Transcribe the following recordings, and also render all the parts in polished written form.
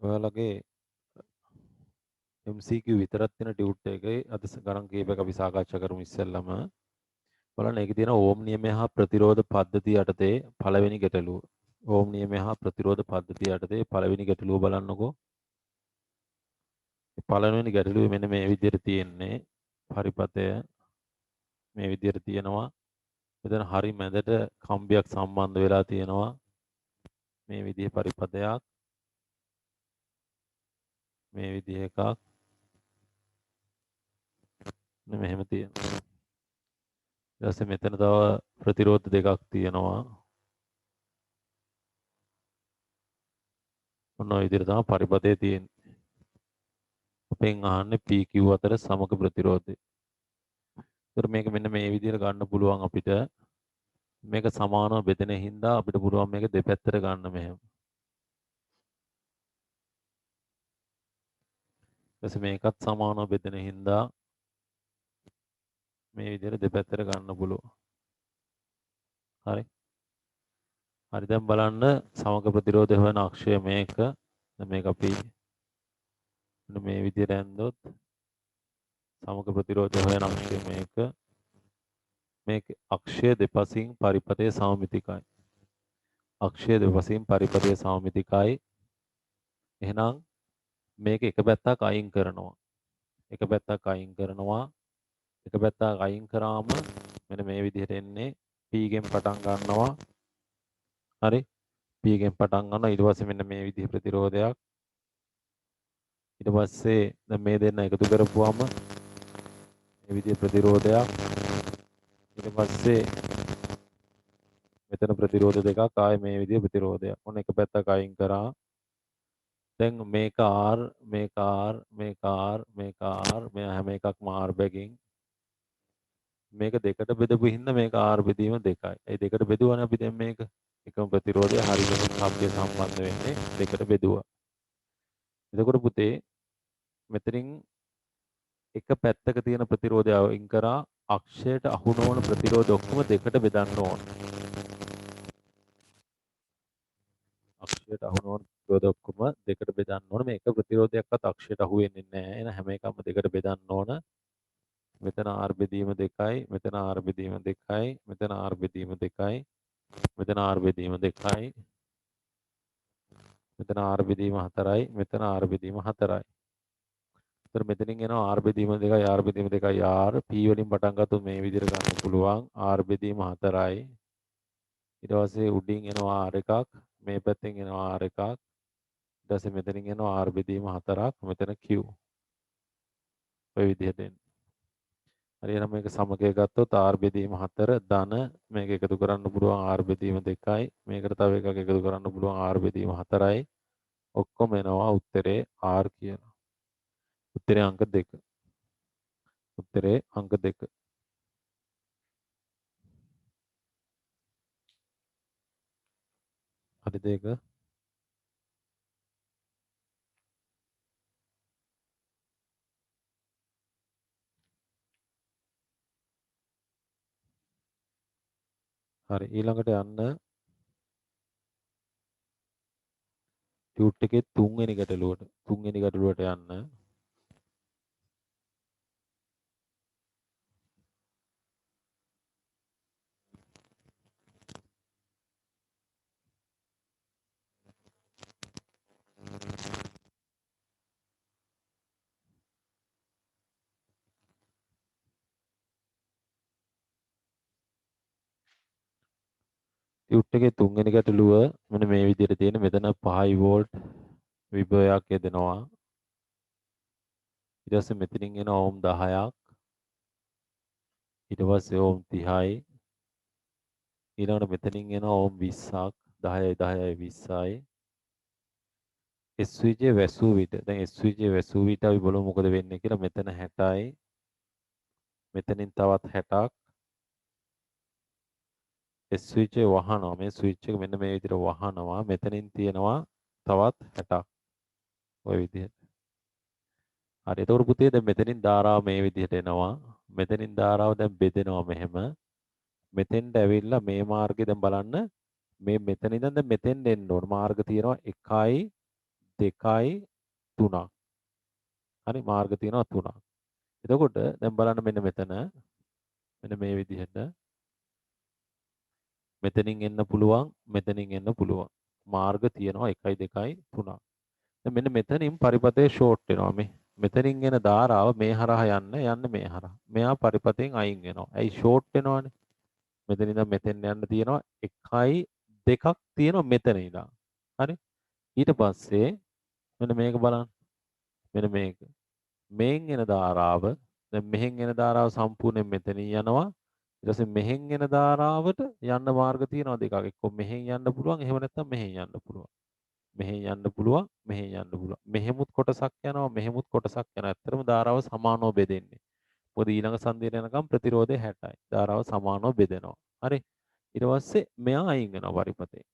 ඔයාලගේ MCQ විතරක් තියෙන ටියුට් එකේ අද ගණන් කීපයක් අපි සාකච්ඡා කරමු ඉස්සෙල්ලම. බලන්න ඒකේ තියෙන ඕම් නියමය හා ප්‍රතිරෝධ පද්ධතිය යටතේ පළවෙනි ගැටලුව. ඕම් නියමය හා ප්‍රතිරෝධ පද්ධතිය යටතේ පළවෙනි ගැටලුව බලන්නකෝ. පළවෙනි ගැටලුවේ මෙන්න මේ විදිහට තියෙන්නේ. පරිපතය මේ විදිහට තියෙනවා. මෙතන හරි මැදට කම්බියක් සම්බන්ධ වෙලා තියෙනවා. මේ විදිහේ පරිපතයක්. මේ විදිහ එකක්. මෙහෙම තියෙනවා. ඊට පස්සේ මෙතන තව ප්‍රතිරෝධ දෙකක් තියෙනවා. ඔන්න ඔය විදිහට තමයි පරිපතේ තියෙන්නේ. අපෙන් අහන්නේ PQ අතර සමග ප්‍රතිරෝධය. ඒතර මේක මෙන්න මේ විදිහට ගන්න පුළුවන් අපිට. මේක සමානව බෙදෙන හින්දා අපිට පුළුවන් මේක දෙපැත්තට ගන්න මෙහෙම. ඊපස්සේ මේකත් සමානව බෙදෙන හින්දා මේ විදිහට දෙපැත්තට ගන්න පුළුවන්. හරි. හරි දැන් බලන්න සමග ප්‍රතිරෝධය හොයන අක්ෂය මේක. දැන් මේක අපි මේ විදිහට ඇන්දොත් සමග ප්‍රතිරෝධය හොයන අක්ෂය මේක. මේක අක්ෂය දෙපසින් පරිපතේ සමමිතිකයි. අක්ෂය දෙපසින් පරිපතේ සමමිතිකයි. එහෙනම් මේක එක පැත්තක් අයින් කරනවා. එක පැත්තක් අයින් කරනවා. එක පැත්තක් අයින් කරාම මෙන්න මේ විදිහට එන්නේ P ගෙන් පටන් ගන්නවා. හරි. P ගෙන් පටන් ගන්නවා. ඊට පස්සේ මෙන්න මේ විදිහ ප්‍රතිරෝධයක්. ඊට පස්සේ දැන් මේ දෙන්න එකතු කරපුවාම මේ විදිහ ප්‍රතිරෝධයක්. ඊට පස්සේ මෙතන ප්‍රතිරෝධ දෙකක් ආයේ මේ විදිහ ප්‍රතිරෝධයක්. ඔන්න එක පැත්තක් අයින් කරා. දැන් මේක R මේක R මේක R මේක R මේ හැම එකක්ම R බැගින් මේක දෙකට බෙදපු හින්දා මේක R බෙදීම දෙකයි. ඒ දෙකට බෙදුවානේ අපි දැන් මේක එකම ප්‍රතිරෝධය හරියට සම්බන්ධ සම්බන්ධ වෙන්නේ දෙකට බෙදුවා. එතකොට පුතේ මෙතනින් එක පැත්තක තියෙන ප්‍රතිරෝධය අයින් කරා අක්ෂයට අහු නොවන ප්‍රතිරෝධ ඔක්කොම දෙකට බෙදන්න ඕන. අක්ෂයට අහු නොවන ප්‍රතිරෝධ ඔක්කොම දෙකට බෙදන්න ඕන. මේක ප්‍රතිරෝධයක්වත් අක්ෂයට අහු වෙන්නේ නැහැ. එහෙනම් හැම එකක්ම දෙකට බෙදන්න ඕන. මෙතන R බෙදීම 2යි, මෙතන R බෙදීම 2යි, මෙතන R බෙදීම 2යි, මෙතන R බෙදීම 2යි, මෙතන R බෙදීම 4යි, මෙතන R බෙදීම 4යි. ඒතර මෙතනින් එනවා R බෙදීම 2යි, R බෙදීම 2යි R P වලින් පටන් ගත්තොත් මේ විදිහට ගන්න පුළුවන්. R බෙදීම 4යි. ඊට පස්සේ උඩින් එනවා R එකක්, මේ පැත්තෙන් එනවා R එකක්. ඊට පස්සේ මෙතනින් එනවා R බෙදීම 4ක්, මෙතන Q. ඔය විදිහට එන්නේ. හරි එහෙනම් මේක සමගය ගත්තොත් R බෙදීම 4 ධන මේක එකතු කරන්න පුළුවන් R බෙදීම 2යි මේකට තව එකක් එකතු කරන්න පුළුවන් R බෙදීම 4යි ඔක්කොම එනවා උත්තරේ R කියලා. උත්තරේ අංක 2. උත්තරේ අංක 2. හරිද ඒක? හරි ඊළඟට යන්න ටියුට් එකේ තුන්වෙනි ගැටලුවට යන්න. ටියුට් එකේ තුන්වෙනි ගැටලුව මෙන්න මේ විදිහට තියෙන මෙතන 5 වෝල්ට් විභවයක් යදෙනවා. ඊට පස්සේ මෙතනින් එන ඕම් 10ක්. ඊට පස්සේ ඕම් 30යි. ඊළඟට මෙතනින් එන ඕම් 20ක් 10යි 10යි 20යි. SVJ වැසූ විට දැන් SVJ වැසූ විට අපි බලමු මොකද වෙන්නේ කියලා. මෙතන 60යි. මෙතනින් තවත් 60ක්. SVJ වහනවා. මේ ස්විච් එක මෙන්න මේ විදිහට වහනවා. මෙතනින් තියෙනවා තවත් 60ක්. ওই විදිහට. හරි. එතකොට පුතේ දැන් මෙතනින් ධාරාව මේ විදිහට එනවා. මෙතනින් ධාරාව දැන් බෙදෙනවා මෙහෙම. මෙතෙන්ට ඇවිල්ලා මේ මාර්ගය දැන් බලන්න මේ මෙතන ඉඳන් දැන් මෙතෙන්ට එන්න ඕන. මාර්ග තියෙනවා 1යි 2යි 3ක්. හරි මාර්ග තියෙනවා 3ක්. එතකොට දැන් බලන්න මෙන්න මෙතන මෙන්න මේ විදිහට මෙතනින් එන්න පුළුවන් මෙතනින් එන්න පුළුවන්. මාර්ග තියෙනවා 1යි 2යි 3ක්. දැන් මෙන්න මෙතනින් පරිපතේ ෂෝට් වෙනවා මේ. මෙතනින් එන ධාරාව මේ හරහා යන්න මේ හරහා. මෙයා පරිපතෙන් අයින් වෙනවා. ඇයි ෂෝට් වෙනවනේ? මෙතන ඉඳන් මෙතෙන් යන්න තියෙනවා 1යි 2ක් තියෙනවා මෙතන ඉඳන්. හරි? ඊට පස්සේ මෙන්න මේක බලන්න. මෙන්න මේක. මෙහෙන් එන ධාරාව දැන් මෙහෙන් එන ධාරාව සම්පූර්ණයෙන් මෙතනින් යනවා. ඊට පස්සේ මෙහෙන් එන ධාරාවට යන්න මාර්ග තියෙනවා දෙකක්. එක්ක මෙහෙන් යන්න පුළුවන් එහෙම නැත්නම් මෙහෙන් යන්න පුළුවන්. මෙහෙන් යන්න පුළුවන් මෙහෙන් යන්න පුළුවන්. මෙහෙමුත් කොටසක් යනවා මෙහෙමුත් කොටසක් යනවා. ඇත්තටම ධාරාව සමානව බෙදෙන්නේ. මොකද ඊළඟ සංදියට යනකම් ප්‍රතිරෝධය 60යි. ධාරාව සමානව බෙදෙනවා. හරි. ඊට පස්සේ මෙයා අයින් වෙනවා පරිපතේ.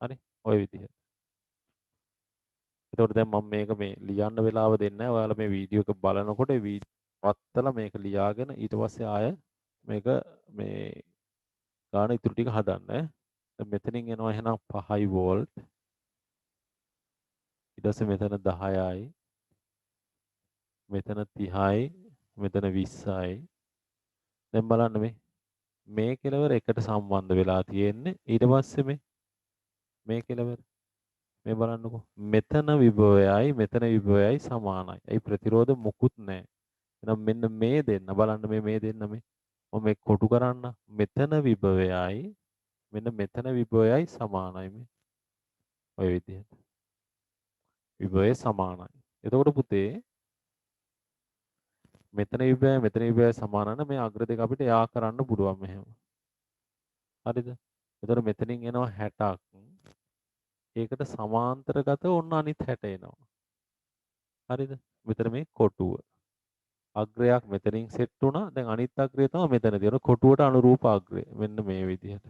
හරි. ওই විදිහට. එතකොට දැන් මම මේක මේ ලියන්න වෙලාව දෙන්නේ නැහැ. ඔයාලා මේ වීඩියෝ එක බලනකොට වත්තලා මේක ලියාගෙන ඊට පස්සේ ආය මේක මේ ගාන ඉතුරු ටික හදන්න. දැන් මෙතනින් එනවා එහෙනම් 5 වෝල්ට්. ඊට පස්සේ මෙතන 10යි. මෙතන 30යි. මෙතන 20යි. දැන් බලන්න මේ කෙලවර එකට සම්බන්ධ වෙලා තියෙන්නේ. ඊට පස්සේ මේ කෙලවර මේ බලන්නකෝ. මෙතන විභවයයි මෙතන විභවයයි සමානයි. ඒ ප්‍රතිරෝධ මුකුත් නැහැ. එහෙනම් මෙන්න මේ දෙන්න බලන්න මේ දෙන්න මම මේ කොටු කරන්න. මෙතන විභවයයි මෙන්න මෙතන විභවයයි සමානයි මේ. ඔය විදිහට. විභවය සමානයි. එතකොට පුතේ මෙතන විභවය සමාන නම් මේ අග්‍ර දෙක අපිට යා කරන්න පුළුවන් මෙහෙම. හරිද? එතකොට මෙතනින් එනවා 60ක්. ඒකට සමාන්තරගතව ඔන්න අනිත් 60 එනවා. හරිද? මෙතන මේ කොටුව. අග්‍රයක් මෙතනින් සෙට් වුණා. දැන් අනිත් අග්‍රය තමයි මෙතන තියෙන කොටුවට අනුරූප අග්‍රය. මෙන්න මේ විදිහට.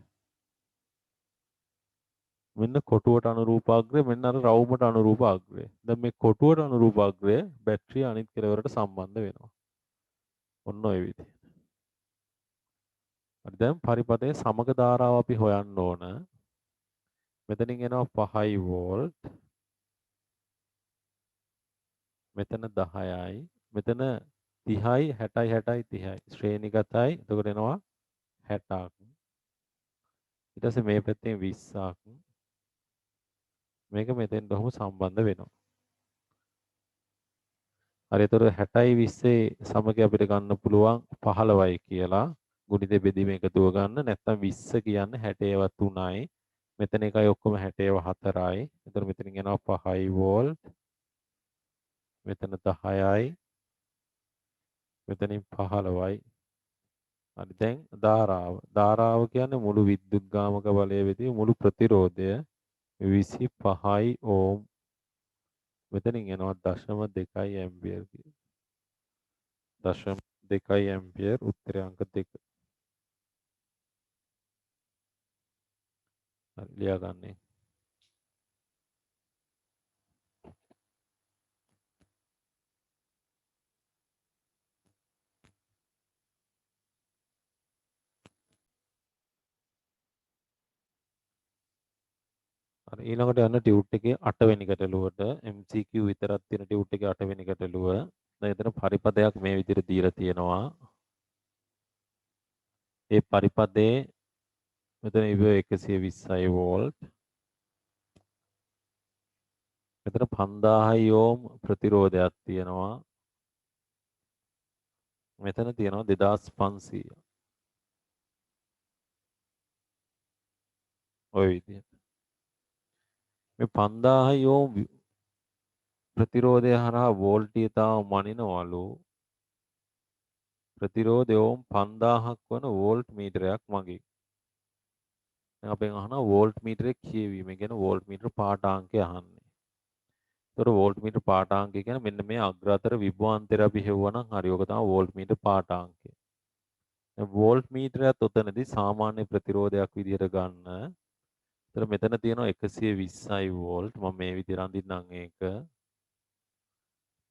මෙන්න කොටුවට අනුරූප අග්‍රය මෙන්න අර රවුමට අනුරූප අග්‍රය. දැන් මේ කොටුවට අනුරූප අග්‍රය බැටරිය අනිත් කෙලවරට සම්බන්ධ වෙනවා. ඔන්න ඔය විදිහට. හරි දැන් පරිපථයේ සමග ධාරාව අපි හොයන්න ඕන. මෙතනින් එනවා 5 වෝල්ට්. මෙතන 10යි. මෙතන 30යි 60යි 60යි 30යි. ශ්‍රේණිගතයි. එතකොට එනවා 60ක්. ඊට පස්සේ මේ පැත්තෙන් 20ක්. මේක මෙතෙන්ට ඔහොම සම්බන්ධ වෙනවා. හරි එතකොට 60යි 20 සමග අපිට ගන්න පුළුවන් 15යි කියලා. ගුණිත බෙදීම එකතුව ගන්න. නැත්නම් 20 කියන්නේ 60වත් 3යි. මෙතන එකයි ඔක්කොම 60ව 4යි. එතකොට මෙතනින් එනවා 5 වෝල්ට්. මෙතන 10යි. මෙතනින් 15යි. හරි දැන් ධාරාව කියන්නේ මුළු විද්‍යුත්ගාමක බලය වෙදී මුළු ප්‍රතිරෝධය 25යි ඕම්. මෙතනින් එනවා 0.2 ඇම්පියර් කියලා. 0.2 ඇම්පියර් උත්තරය අංක 2. හරි ලියා ගන්න. හරි ඊළඟට යන ටියුට් එකේ 8 වෙනි ගැටලුවට MCQ විතරක් තියෙන ටියුට් එකේ 8 වෙනි ගැටලුව. දැන් එතන පරිපදයක් මේ විදිහට දීලා තියෙනවා. ඒ පරිපදේ මෙතන ඉව 120යි වෝල්ට්. මෙතන 5000 ඕම් ප්‍රතිරෝධයක් තියෙනවා. මෙතන තියෙනවා 2500. ඔය විදිහට. මේ 5000 ඕම් ප්‍රතිරෝධය හරහා වෝල්ටීයතාව මනිනවලු ප්‍රතිරෝධය ඕම් 5000ක් වන වෝල්ට් මීටරයක් මගින්. දැන් අපෙන් අහනවා වෝල්ට් මීටරේ කියවීම. ඒ කියන්නේ වෝල්ට් මීටර පාඨාංකය අහන්නේ. ඒතර වෝල්ට් මීටර පාඨාංකය කියන්නේ මෙන්න මේ අග්‍ර අතර විභවාන්තර අපි හෙව්වනම් හරි. ඔක තමයි වෝල්ට් මීටර පාඨාංකය. දැන් වෝල්ට් මීටරයත් උතනදී සාමාන්‍ය ප්‍රතිරෝධයක් විදිහට ගන්න. ඒතර මෙතන තියෙනවා 120යි වෝල්ට්. මම මේ විදිහට අඳින්නම් ඒක.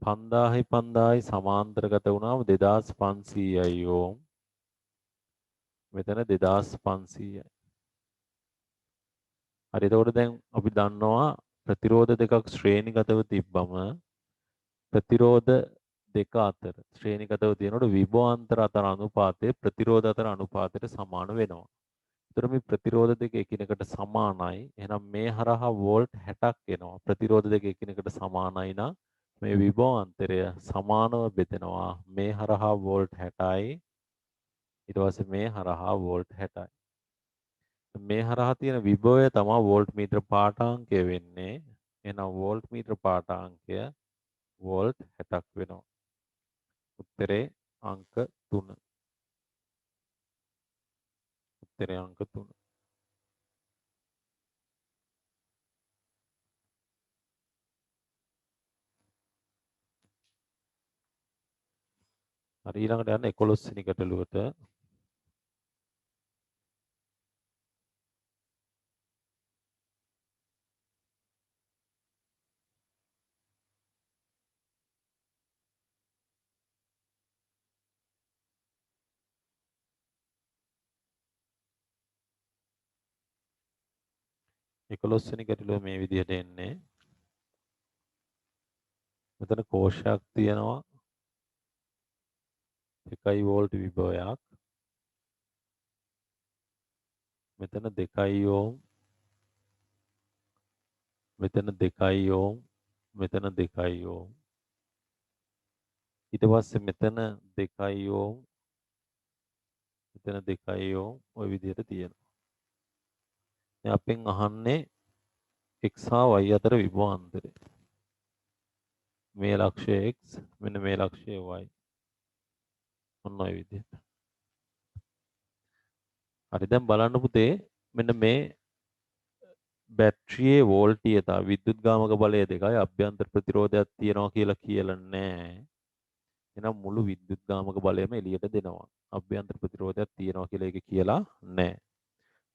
5000යි 5000යි සමාන්තරගත වුණාම 2500යි ඕම්. මෙතන 2500යි. හරි එතකොට දැන් අපි දන්නවා ප්‍රතිරෝධ දෙකක් ශ්‍රේණිගතව තිබ්බම ප්‍රතිරෝධ දෙක අතර ශ්‍රේණිගතව තියෙනකොට විභවාන්තර අතර අනුපාතය ප්‍රතිරෝධ අතර අනුපාතයට සමාන වෙනවා. ඒතර මේ ප්‍රතිරෝධ දෙක එකිනෙකට සමානයි. එහෙනම් මේ හරහා වෝල්ට් 60ක් එනවා. ප්‍රතිරෝධ දෙක එකිනෙකට සමානයි නම් මේ විභවාන්තරය සමානව බෙදෙනවා. මේ හරහා වෝල්ට් 60යි. ඊට පස්සේ මේ හරහා වෝල්ට් 60යි. මේ හරහා තියෙන විභවය තමයි වෝල්ට් මීටර පාඨාංකය වෙන්නේ. එහෙනම් වෝල්ට් මීටර පාඨාංකය වෝල්ට් 60ක් වෙනවා. උත්තරේ අංක 3. උත්තරේ අංක 3. හරි ඊළඟට යන්න 11 වෙනි ගැටලුවට. 11 වෙනි ගැටලුව මේ විදිහට එන්නේ. මෙතන කෝෂයක් තියෙනවා. 1 වෝල්ට් විභවයක්. මෙතන 2 ඕම්. මෙතන 2 ඕම්. මෙතන 2 ඕම්. ඊට පස්සේ මෙතන 2 ඕම්. මෙතන 2 ඕම් ওই විදිහට තියෙනවා. දැන් අපෙන් අහන්නේ x හා y අතර විභවාන්තරය. මේ ලක්ෂය x මෙන්න මේ ලක්ෂය y. ඔන්න ඔය විදිහට. හරි දැන් බලන්න පුතේ මෙන්න මේ බැටරියේ වෝල්ටීයතා විද්‍යුත්ගාමක බලය දෙකයි අභ්‍යන්තර ප්‍රතිරෝධයක් තියෙනවා කියලා නැහැ. එහෙනම් මුළු විද්‍යුත්ගාමක බලයම එළියට දෙනවා. අභ්‍යන්තර ප්‍රතිරෝධයක් තියෙනවා කියලා ඒක කියලා නැහැ.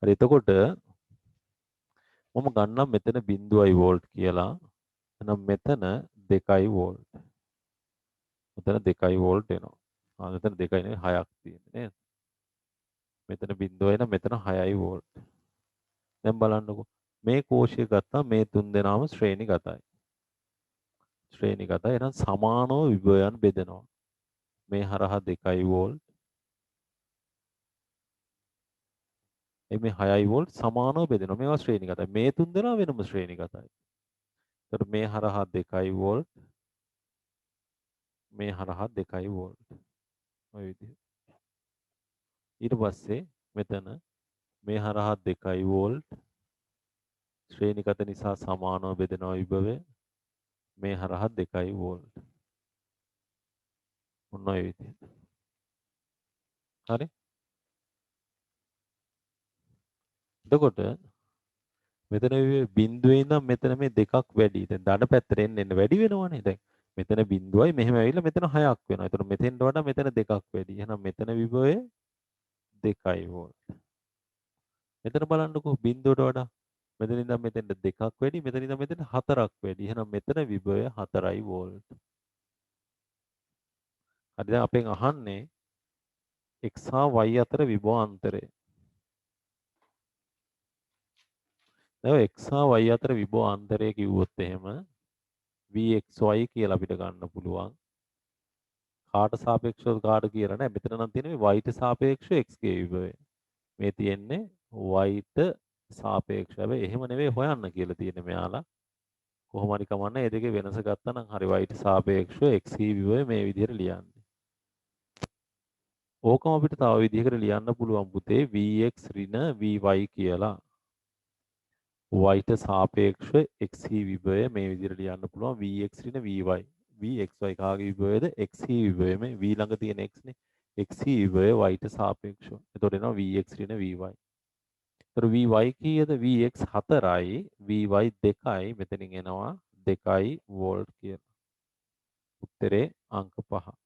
හරි එතකොට මම ගන්නම් මෙතන 0.5 වෝල්ට් කියලා. එහෙනම් මෙතන 2 වෝල්ට්. මෙතන 2 වෝල්ට් එනවා. මෙතන 2 නෙවෙයි 6ක් තියෙන්නේ නේද? මෙතන 0 එන මෙතන 6යි වෝල්ට්. දැන් බලන්නකෝ. මේ කෝෂය ගත්තා මේ තුන් දෙනාම ශ්‍රේණිගතයි. ශ්‍රේණිගතයි. එහෙනම් සමානව විභවයන් බෙදෙනවා. මේ හරහා 2 වෝල්ට්. මේ 6 වෝල්ට් සමානව බෙදෙනවා. මේවා ශ්‍රේණිගතයි. මේ තුන් දෙනා වෙනම ශ්‍රේණිගතයි. එතකොට මේ හරහා 2 වෝල්ට්. මේ හරහා 2 වෝල්ට්. ඔය විදිහට. ඊට පස්සේ මෙතන මේ හරහා 2 වෝල්ට්. ශ්‍රේණිගත නිසා සමානව බෙදෙනවා විභවය. මේ හරහා 2 වෝල්ට්. ඔන්න ඔය විදිහට. හරි? එතකොට මෙතන බිඳුවේ ඉඳන් මෙතන මේ දෙකක් වැඩි. දැන් දඩ පැත්තට එන්න වැඩි වෙනවනේ. දැන් මෙතන බිඳුවයි මෙහෙම ඇවිල්ලා මෙතන 6ක් වෙනවා. ඒතර මෙතෙන්ට වඩා මෙතන දෙකක් වැඩි. එහෙනම් මෙතන විභවය 2 වෝල්ට්. මෙතන බලන්නකෝ බිඳුවට වඩා මෙතන ඉඳන් මෙතෙන්ට දෙකක් වැඩි. මෙතන ඉඳන් මෙතෙන්ට 4ක් වැඩි. එහෙනම් මෙතන විභවය 4 වෝල්ට්. හරි දැන් අපෙන් අහන්නේ x හා y අතර විභවාන්තරය. දැන් x හා y අතර විභවාන්තරය කිව්වොත් එහෙම vxy කියලා අපිට ගන්න පුළුවන්. කාට සාපේක්ෂව කාට කියලා නෑ. මෙතන නම් තියෙන්නේ y ට සාපේක්ෂව x ගේ විභවය. මේ තියෙන්නේ y ට සාපේක්ෂව. හැබැයි එහෙම නෙවෙයි හොයන්න කියලා තියෙන්නේ මෙයාලා. කොහොම හරි කමන්නේ. මේ දෙකේ වෙනස ගත්තා නම් හරි y ට සාපේක්ෂව x ගේ විභවය මේ විදිහට ලියන්නේ. ඕකම අපිට තව විදිහකට ලියන්න පුළුවන් පුතේ vx ඍණ vy කියලා. y ට සාපේක්ෂව x හි විභවය මේ විදිහට ලියන්න පුළුවන් vx ඍණ vy. vxy කාගේ විභවයද x හි විභවය මේ v ළඟ තියෙන x නේ. x හි විභවය y ට සාපේක්ෂව. එතකොට එනවා vx ඍණ vy. එතකොට vy කීයද? vx 4යි vy 2යි. මෙතනින් එනවා 2 වෝල්ට් කියලා. උත්තරේ අංක 5.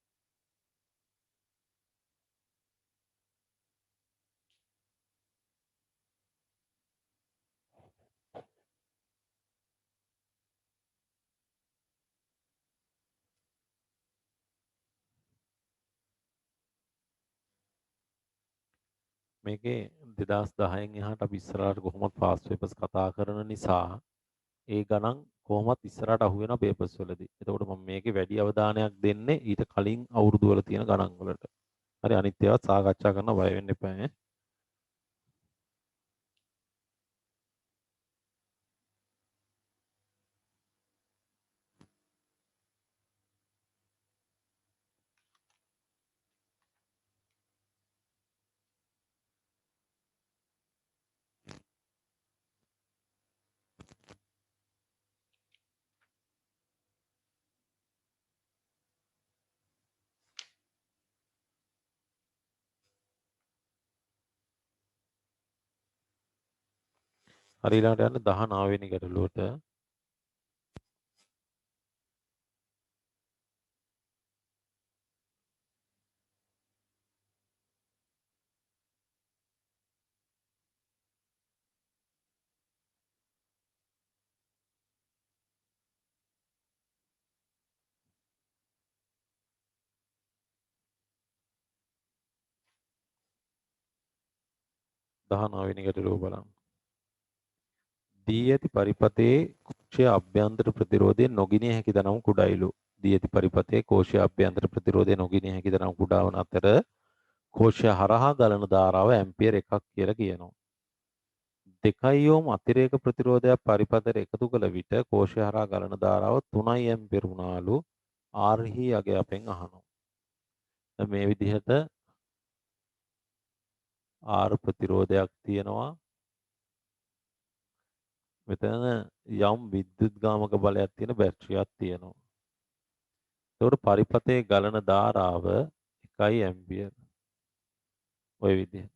මේකේ 2010න් එහාට අපි ඉස්සරහට කොහොමද ෆාස්ට් පේපර්ස් කතා කරන නිසා ඒ ගණන් කොහොමත් ඉස්සරහට අහු වෙනවා පේපර්ස් වලදී. එතකොට මම මේකේ වැඩි අවධානයක් දෙන්නේ ඊට කලින් අවුරුදු වල තියෙන ගණන් වලට. හරි අනිත් ඒවාත් සාකච්ඡා කරන්න බය වෙන්න එපා ඈ. හරි ඊළඟට යන්න 19 වෙනි ගැටලුවට. දහනවෙනි ගැටලුව බලන්න. දී ඇති පරිපතේ කෝෂයේ අභ්‍යන්තර ප්‍රතිරෝධය නොගිනිය හැකි තරම් කුඩායිලු. දී ඇති පරිපතේ කෝෂයේ අභ්‍යන්තර ප්‍රතිරෝධය නොගිනිය හැකි තරම් කුඩා වන අතර කෝෂය හරහා ගලන ධාරාව ඇම්පියර් 1ක් කියලා කියනවා. 2 ඕම් අතිරේක ප්‍රතිරෝධයක් පරිපතයට එකතු කළ විට කෝෂය හරහා ගලන ධාරාව 3 ඇම්පියර් වුණාලු. R හි අගය අපෙන් අහනවා. දැන් මේ විදිහට R ප්‍රතිරෝධයක් තියෙනවා. මෙතන යම් විද්‍යුත්ගාමක බලයක් තියෙන බැටරියක් තියෙනවා. එතකොට පරිපතේ ගලන ධාරාව 1 ඇම්පියර්. ওই විදිහට.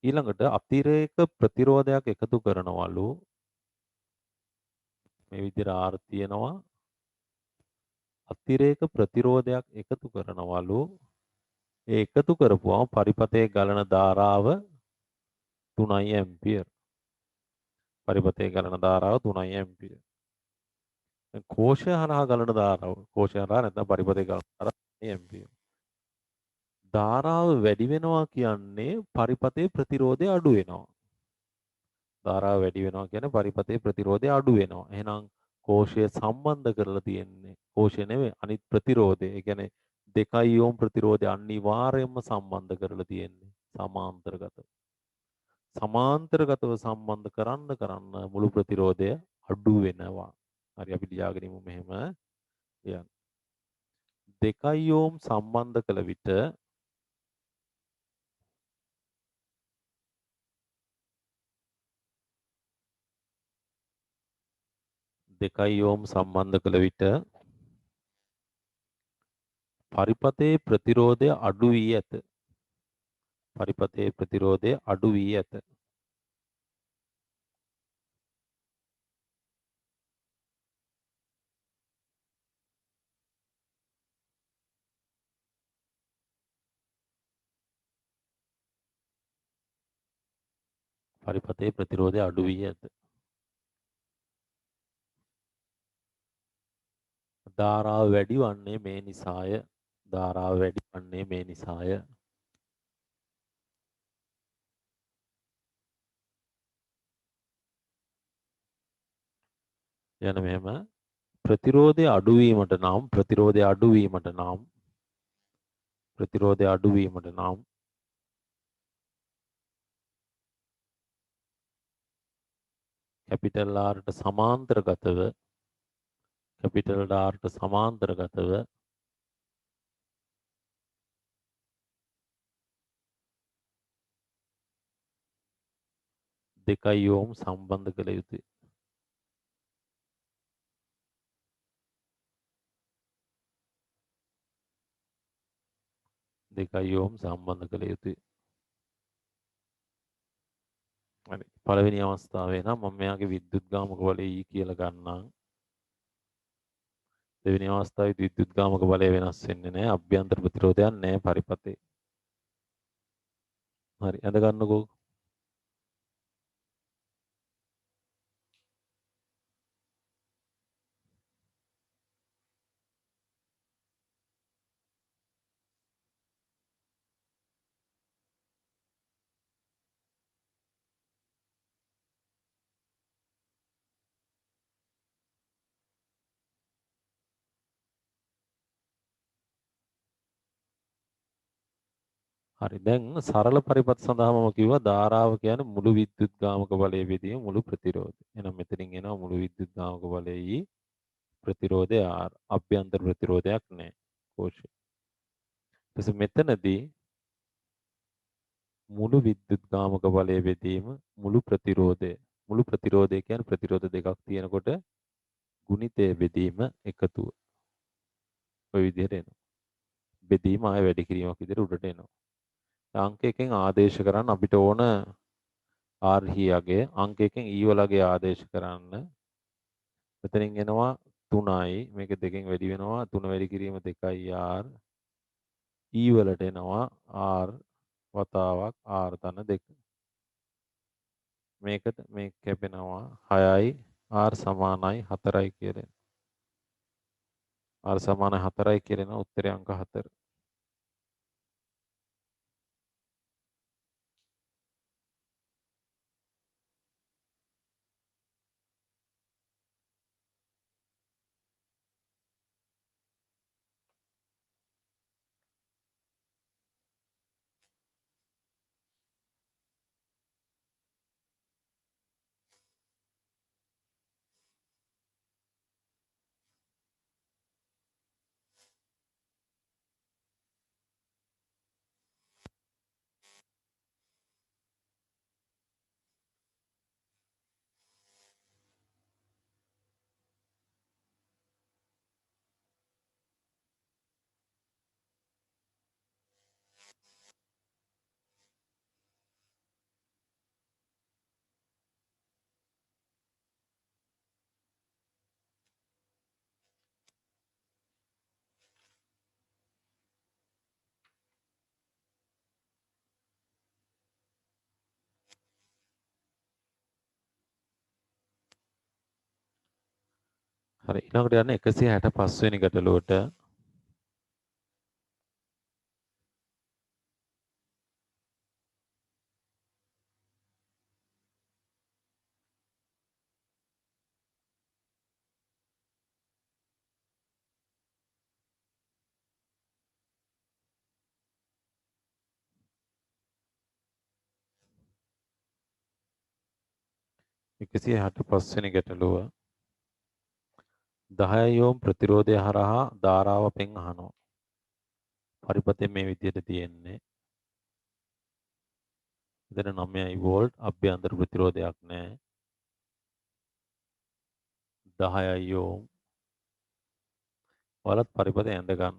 ඊළඟට අතිරේක ප්‍රතිරෝධයක් එකතු කරනවලු. මේ විදිහට R තියෙනවා. අතිරේක ප්‍රතිරෝධයක් එකතු කරනවලු. ඒ එකතු කරපුවම පරිපතේ ගලන ධාරාව 3 ඇම්පියර්. පරිපතේ ගලන ධාරාව 3 ඇම්පියර්. දැන් කෝෂය හරහා ගලන ධාරාව කෝෂය හරහා නැත්නම් පරිපතේ ගලන ධාරාව 3 ඇම්පියර්. ධාරාව වැඩි වෙනවා කියන්නේ පරිපතේ ප්‍රතිරෝධය අඩු වෙනවා. ධාරාව වැඩි වෙනවා කියන්නේ පරිපතේ ප්‍රතිරෝධය අඩු වෙනවා. එහෙනම් කෝෂය සම්බන්ධ කරලා තියෙන්නේ කෝෂය නෙමෙයි අනිත් ප්‍රතිරෝධය. ඒ කියන්නේ 2 ඕම් ප්‍රතිරෝධය අනිවාර්යයෙන්ම සම්බන්ධ කරලා තියෙන්නේ සමාන්තරගතව. සමාන්තරගතව සම්බන්ධ කරන්න මුළු ප්‍රතිරෝධය අඩු වෙනවා. හරි අපි ලියාගෙන ඉමු මෙහෙම. කියන්න. 2 ඕම් සම්බන්ධ කළ විට 2 ඕම් සම්බන්ධ කළ විට පරිපතේ ප්‍රතිරෝධය අඩු වී ඇත. පරිපතේ ප්‍රතිරෝධය අඩු වී ඇත. පරිපතේ ප්‍රතිරෝධය අඩු වී ඇත. ධාරාව වැඩි වන්නේ මේ නිසාය. ධාරාව වැඩි වන්නේ මේ නිසාය. යන මෙහෙම ප්‍රතිරෝධය අඩුවීමට නම් කැපිටල් R ට සමාන්තරගතව 2 ඕම් සම්බන්ධ කළ යුතුය. 2 ඕම් සම්බන්ධ කළ යුතුය. හරි. පළවෙනි අවස්ථාවේ නම් මම මෙයාගේ විද්‍යුත්ගාමක බලය E කියලා ගන්නම්. දෙවෙනි අවස්ථාවේ විද්‍යුත්ගාමක බලය වෙනස් වෙන්නේ නැහැ. අභ්‍යන්තර ප්‍රතිරෝධයක් නැහැ පරිපතේ. හරි. අඳ ගන්නකෝ. හරි. දැන් සරල පරිපථ සඳහා මම කිව්වා ධාරාව කියන්නේ මුළු විද්‍යුත් ගාමක බලයේ බෙදීම මුළු ප්‍රතිරෝධය. එහෙනම් මෙතනින් එනවා මුළු විද්‍යුත් ගාමක බලයේ ප්‍රතිරෝධය R. අභ්‍යන්තර ප්‍රතිරෝධයක් නැහැ. කෝෂේ. ඊට මෙතනදී මුළු විද්‍යුත් ගාමක බලයේ බෙදීම මුළු ප්‍රතිරෝධය. මුළු ප්‍රතිරෝධය කියන්නේ ප්‍රතිරෝධ දෙකක් තියෙනකොට ගුණිතය බෙදීම එකතුව. ඔය විදිහට එනවා. බෙදීම ආය වැඩි කිරීමක් විදිහට උඩට එනවා. අංක එකෙන් ආදේශ කරන්න අපිට ඕන R හියගේ අංක එකෙන් E වලගේ ආදේශ කරන්න. මෙතනින් එනවා 3යි මේක දෙකෙන් වැඩි වෙනවා 3 වැඩි කිරීම 2යි R E වලට එනවා R වතාවක් R ධන 2 මේකට මේක කැපෙනවා 6යි R සමානයි 4යි කියලා. R සමානයි 4යි කියන උත්තරේ අංක 4. හරි ඊළඟට යන්නේ 165 වෙනි ගැටලුවට. එකසිය හැට පස්වෙනි ගැටලුව 10 ඕම් ප්‍රතිරෝධය හරහා ධාරාව පෙන් අහනවා. පරිපථය මේ විදිහට තියෙන්නේ. එතන 9යි වෝල්ට් අභ්‍යන්තර ප්‍රතිරෝධයක් නැහැ. 10යි ඕම් වලත් පරිපථය ඇඳ ගන්න.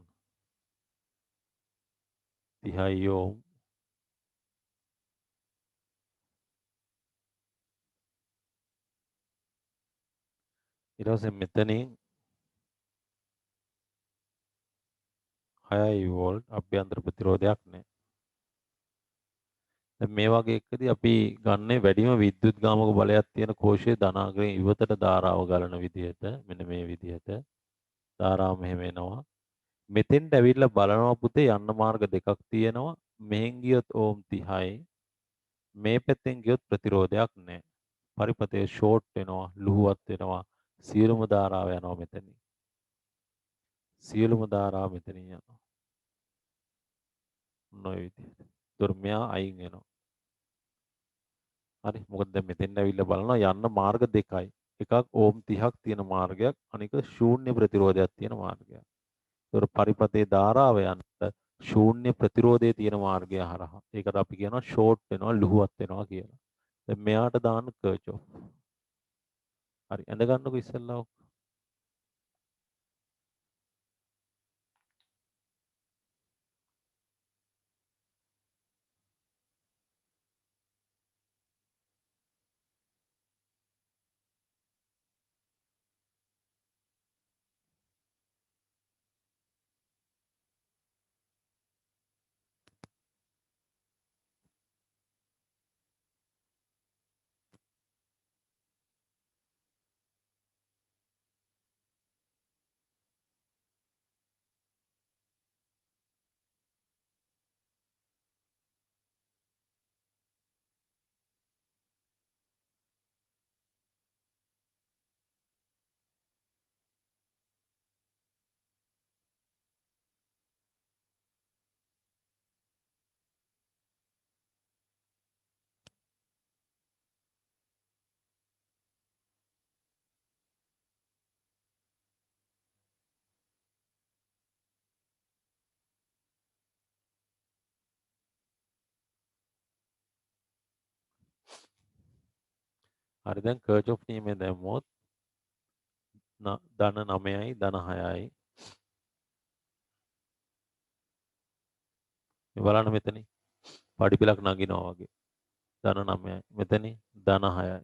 30යි ඕම් ඊට පස්සේ මෙතනින් 6යි වෝල්ට් අභ්‍යන්තර ප්‍රතිරෝධයක් නැහැ. දැන් මේ වගේ එකදී අපි ගන්නේ වැඩිම විද්‍යුත් ගාමක බලයක් තියෙන කෝෂයේ ධනාගයෙන් ඉවතට ධාරාව ගලන විදිහට මෙන්න මේ විදිහට ධාරාව මෙහෙම එනවා. මෙතෙන්ට ඇවිල්ලා බලනවා පුතේ යන්න මාර්ග දෙකක් තියෙනවා. මෙහෙන් ගියොත් ඕම් 30යි. මේ පැත්තෙන් ගියොත් ප්‍රතිරෝධයක් නැහැ. පරිපථය ෂෝට් වෙනවා, ලුහුවත් වෙනවා. සියලුම ධාරාව යනවා මෙතනින්. සියලුම ධාරාව මෙතනින් යනවා. නොයි විදිහට. ඒතර මෙයා අයින් වෙනවා. හරි. මොකද දැන් මෙතෙන් ඇවිල්ලා බලනවා යන්න මාර්ග දෙකයි. එකක් ඕම් 30ක් තියෙන මාර්ගයක්, අනික ශූන්‍ය ප්‍රතිරෝධයක් තියෙන මාර්ගයක්. ඒතර පරිපථයේ ධාරාව යන්න ශූන්‍ය ප්‍රතිරෝධයේ තියෙන මාර්ගය හරහා. ඒකට අපි කියනවා ෂෝට් වෙනවා, ලුහුවත් වෙනවා කියලා. දැන් මෙයාට දාන්න කර්චොෆ්. හරි. ඇඳ ගන්නකො ඉස්සෙල්ලා ඔක. හරි දැන් කර්චොෆ් නියමය දැම්මොත් ධන 9යි ධන 6යි මේ බලන්න මෙතන පඩි පිලක් නගිනවා වගේ ධන 9යි මෙතන ධන 6යි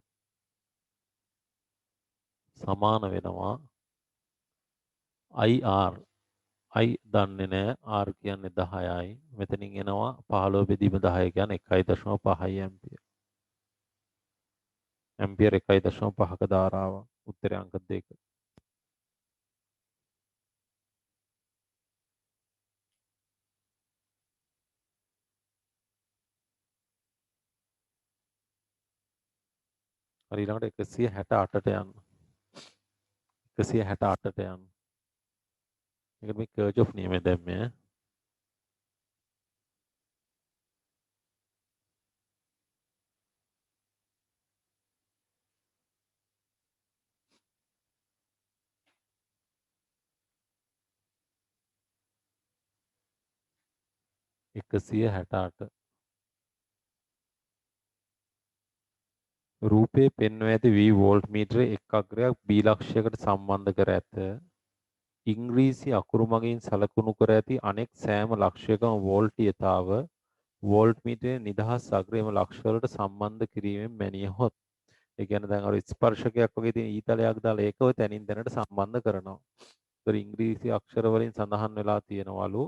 සමාන වෙනවා IR I දන්නේ නැහැ R කියන්නේ 10යි මෙතනින් එනවා 15 බෙදීම 10 කියන්නේ 1.5යි ඇම්පියර් ඇම්පියර් 1.5ක ධාරාව උත්තරේ අංක 2 හරි ඊළඟට 168ට යන්න 168ට යන්න මේක මේ කර්චොෆ් නියමය දැම්මේ 168 රූපයේ පෙන්වා ඇති V වෝල්ට් මීටරයේ එක් අග්‍රයක් B ලක්ෂයකට සම්බන්ධ කර ඇත. ඉංග්‍රීසි අකුරු මගින් සලකුණු කර ඇති අනෙක් සෑම ලක්ෂයකම වෝල්ටීයතාව වෝල්ට් මීටරයේ නිදහස් අග්‍රයේම ලක්ෂවලට සම්බන්ධ කිරීමෙන් මැනියහොත්. ඒ කියන්නේ දැන් අර ස්පර්ශකයක් වගේ තියෙන ඊතලයක් දාලා ඒක ඔය තැනින් තැනට සම්බන්ධ කරනවා. ඒතර ඉංග්‍රීසි අක්ෂර වලින් සඳහන් වෙලා තියෙනවලු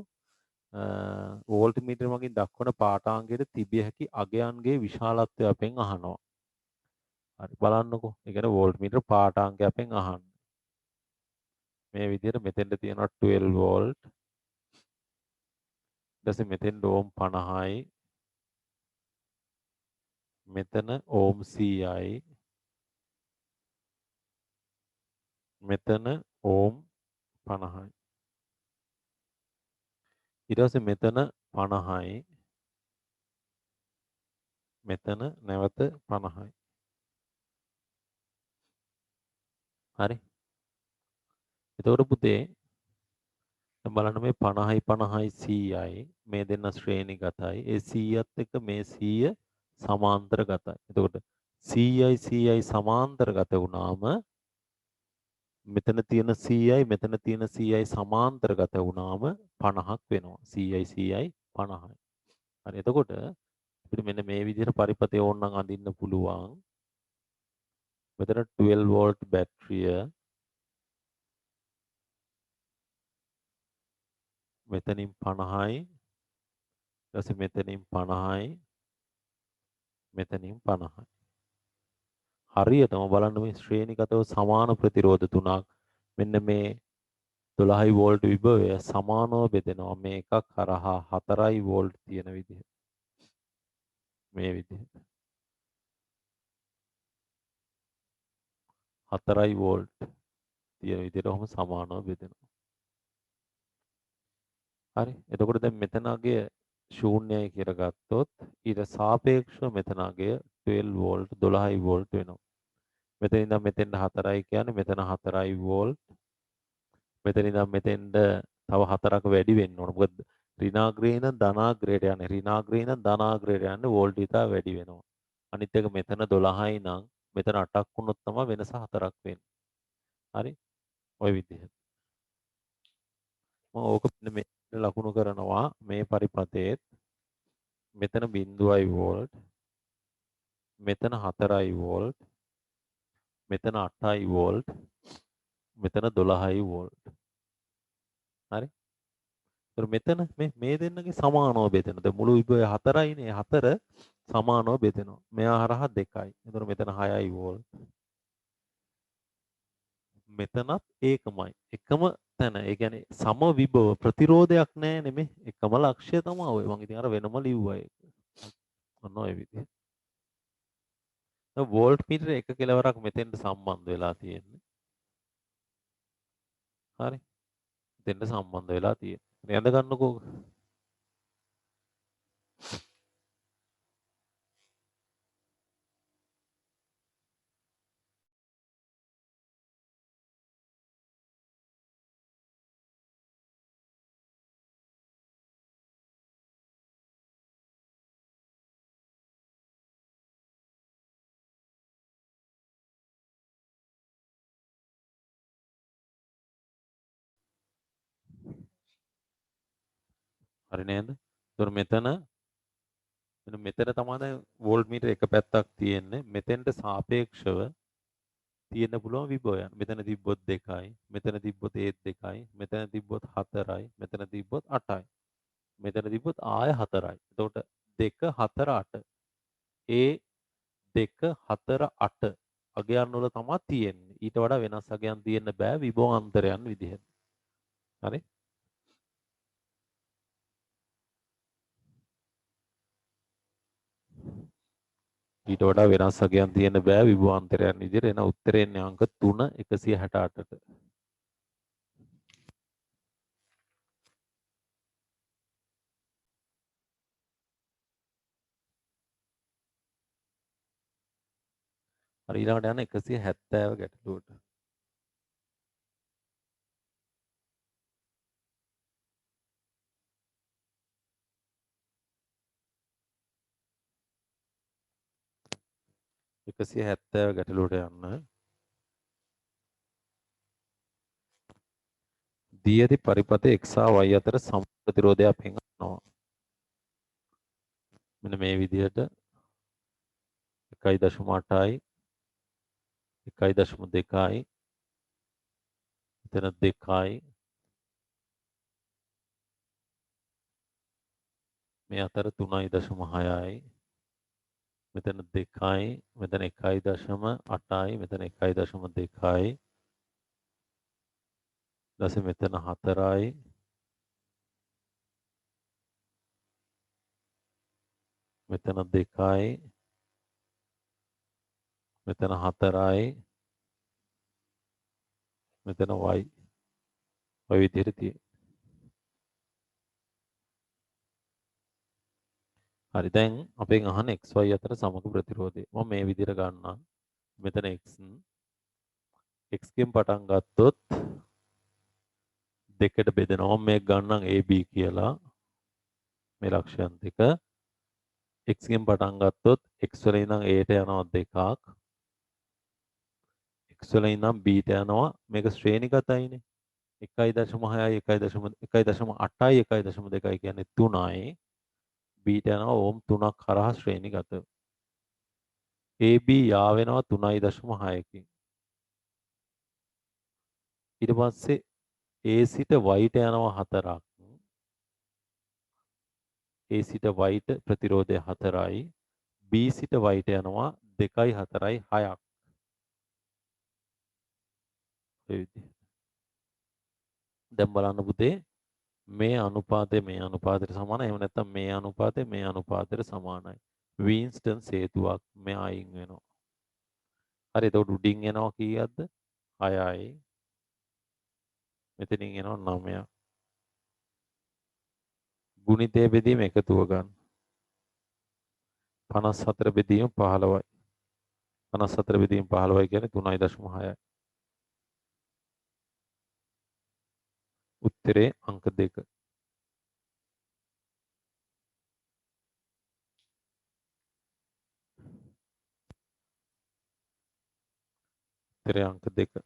වෝල්ට් මීටර මගින් දක්වන පාඨාංගයට තිබිය හැකි අගයන්ගේ විශාලත්වය අපෙන් අහනවා. හරි බලන්නකෝ. ඒ කියන්නේ වෝල්ට් මීටර පාඨාංගය අපෙන් අහන්න. මේ විදිහට මෙතෙන්ට තියෙනවා 12 වෝල්ට්. ඊට පස්සේ මෙතෙන් ඕම් 50යි. මෙතන ඕම් 100යි. මෙතන ඕම් 50යි. ඊට පස්සේ මෙතන 50යි. මෙතන නැවත 50යි. හරි. එතකොට පුතේ දැන් බලන්න මේ 50යි 50යි 100යි මේ දෙන්න ශ්‍රේණිගතයි. ඒ 100ත් එක්ක මේ 100 සමාන්තරගතයි. එතකොට 100යි 100යි සමාන්තරගත වුණාම මෙතන තියෙන 100යි මෙතන තියෙන 100යි සමාන්තරගත වුණාම 50ක් වෙනවා. 100යි 100යි 50යි. හරි. එතකොට අපිට මෙන්න මේ විදිහට පරිපතේ ඕනනම් අඳින්න පුළුවන්. මෙතන 12 වෝල්ට් බැටරිය මෙතනින් 50යි ඊට පස්සේ මෙතනින් 50යි මෙතනින් 50යි. හරියටම බලන්න මේ ශ්‍රේණිගතව සමාන ප්‍රතිරෝධ තුනක් මෙන්න මේ 12 වෝල්ට් විභවය සමානව බෙදෙනවා මේ එකක් හරහා 4 වෝල්ට් තියෙන විදිහට. මේ විදිහට 4 වෝල්ට් තියෙන විදිහට ඔහොම සමානව බෙදෙනවා. හරි. එතකොට දැන් මෙතන අගය ශූන්‍යයි කියලා ගත්තොත් ඊට සාපේක්ෂව මෙතන අගය 12 වෝල්ට් 12 වෝල්ට් වෙනවා. මෙතන ඉඳන් මෙතෙන්ට 4යි කියන්නේ මෙතන 4 වෝල්ට්. මෙතන ඉඳන් මෙතෙන්ට තව 4ක වැඩි වෙන්න ඕන. මොකද ඍණාග්‍රේ ඉඳන් ධනාග්‍රේට යන්නේ. ඍණාග්‍රේ ඉඳන් ධනාග්‍රේට යන්නේ වෝල්ටීයතාව වැඩි වෙනවා. අනිත් එක මෙතන 12යි නම් මෙතන 8ක් වුණොත් තමයි වෙනස 4ක් වෙන්නේ. හරි? ওই විදිහට. මම ඕක මෙන්න මේ ලකුණු කරනවා මේ පරිපතේත් මෙතන 0යි වෝල්ට් මෙතන 4යි වෝල්ට් මෙතන 8යි වෝල්ට් මෙතන 12යි වෝල්ට්. හරි? ඒතර මෙතන මේ දෙන්නගේ සමානව බෙදෙන. දැන් මුළු විභවය 4යිනේ 4 සමානව බෙදෙනවා. මෙයා හරහා 2යි. ඒතර මෙතන 6යි වෝල්ට්. මෙතනත් ඒකමයි. එකම තැන. ඒ කියන්නේ සම විභව ප්‍රතිරෝධයක් නැහැ නෙමෙයි. එකම ලක්ෂ්‍ය තමයි ඔය. මම ඉතින් අර වෙනම ලිව්වා ඒක. ඔන්න ඔය විදිහට. දැන් වෝල්ට් මීටර එක කෙලවරක් මෙතෙන්ට සම්බන්ධ වෙලා තියෙන්නේ. හරි. මෙතෙන්ට සම්බන්ධ වෙලා තියෙන්නේ. ඇඳ ගන්නකෝ. හරි නේද? ඒතර මෙතන තමයි වෝල්ට් මීටර එක පැත්තක් තියෙන්නේ. මෙතෙන්ට සාපේක්ෂව තියෙන්න පුළුවන් විභවයන්. මෙතන තිබ්බොත් 2යි, මෙතන තිබ්බොත් ඒත් 2යි, මෙතන තිබ්බොත් 4යි, මෙතන තිබ්බොත් 8යි. මෙතන තිබ්බොත් ආය 4යි. එතකොට 2 4 8. ඒ 2 4 8 අගයන් වල තමයි තියෙන්නේ. ඊට වඩා වෙනස් අගයන් තියෙන්න බෑ විභව අන්තරයන් විදිහට. හරි? ඊට වඩා වෙනස් අගයන් තියෙන්න බෑ විභව අන්තරයන් විදිහට. එන උත්තරේ එන්නේ අංක 3 168ට. හරි ඊළඟට යන 170 ගැටලුවට. එකසිය හැත්තෑව ගැටලුවට යන්න. දී ඇති පරිපථ x සහ y අතර සම ප්‍රතිරෝධයක් පෙන්වනවා. මෙන්න මේ විදිහට 1.8යි 1.2යි එතන 2යි මේ අතර 3.6යි මෙතන 2යි මෙතන 1.8යි මෙතන 1.2යි ඊට මෙතන 4යි මෙතන 2යි මෙතන 4යි මෙතන y ඔය විදිහට තියෙනවා. හරි දැන් අපෙන් අහන xy අතර සමග ප්‍රතිරෝධය. මම මේ විදිහට ගන්නම්. මෙතන x කින් පටන් ගත්තොත් දෙකට බෙදෙනවා. මේක ගන්නම් AB කියලා. මේ ලක්ෂයන් දෙක x කින් පටන් ගත්තොත් x වල ඉඳන් a ට යනවා දෙකක්. x වල ඉඳන් b ට යනවා. මේක ශ්‍රේණිගතයිනේ. 1.6යි 1.8යි 1.2යි කියන්නේ 3යි. b ට යනවා ඕම් 3ක් හරහා ශ්‍රේණිගතව. AB යා වෙනවා 3.6කින්. ඊට පස්සේ A සිට y ට යනවා 4ක්. A සිට y ට ප්‍රතිරෝධය 4යි. B සිට y ට යනවා 2යි 4යි 6ක්. ඔය විදිහට. දැන් බලන්න පුතේ මේ අනුපාතය මේ අනුපාතයට සමානයි. එහෙම නැත්නම් මේ අනුපාතය මේ අනුපාතයට සමානයි. වින්ස්ටන් හේතුවක් මෙයා අයින් වෙනවා. හරි එතකොට උඩින් එනවා කීයක්ද? 6යි. මෙතනින් එනවා 9ක්. ගුණිතය බෙදීම එකතුව ගන්න. 54 බෙදීම 15යි. 54 බෙදීම 15යි කියන්නේ 3.6යි. උත්තරේ අංක 2. උත්තරේ අංක 2.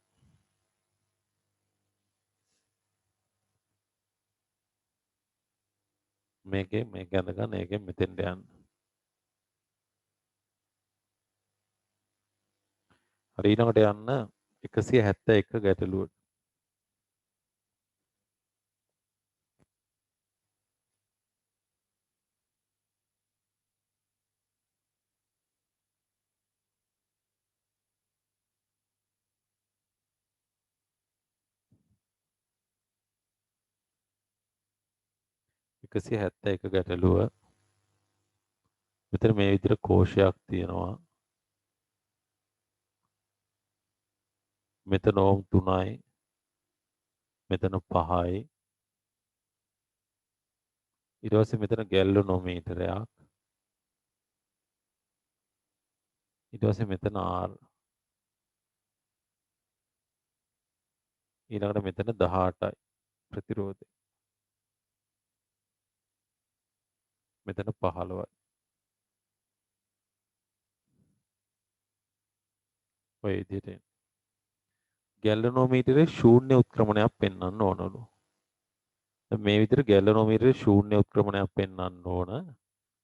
මේකේ මේක ඇඳ ගන්න ඒකෙන් මෙතෙන්ට යන්න. හරි ඊළඟට යන්න 171 ගැටලුවට. එකසිය හැත්ත එක ගැටලුව මෙතන මේ විදිහට කෝෂයක් තියෙනවා. මෙතන ඕම් 3යි මෙතන 5යි ඊට පස්සේ මෙතන ගැල්වනෝමීටරයක් ඊට පස්සේ මෙතන R ඊළඟට මෙතන 18යි ප්‍රතිරෝධය මෙතන 15යි ඔය විදිහට ගැල්වනෝමීටරේ ශූන්‍ය උත්ක්‍රමණයක් පෙන්වන්න ඕනලු මේ විදිහට ගැලනෝමීටරේ ශූන්‍ය උත්ක්‍රමණයක් පෙන්වන්න ඕන.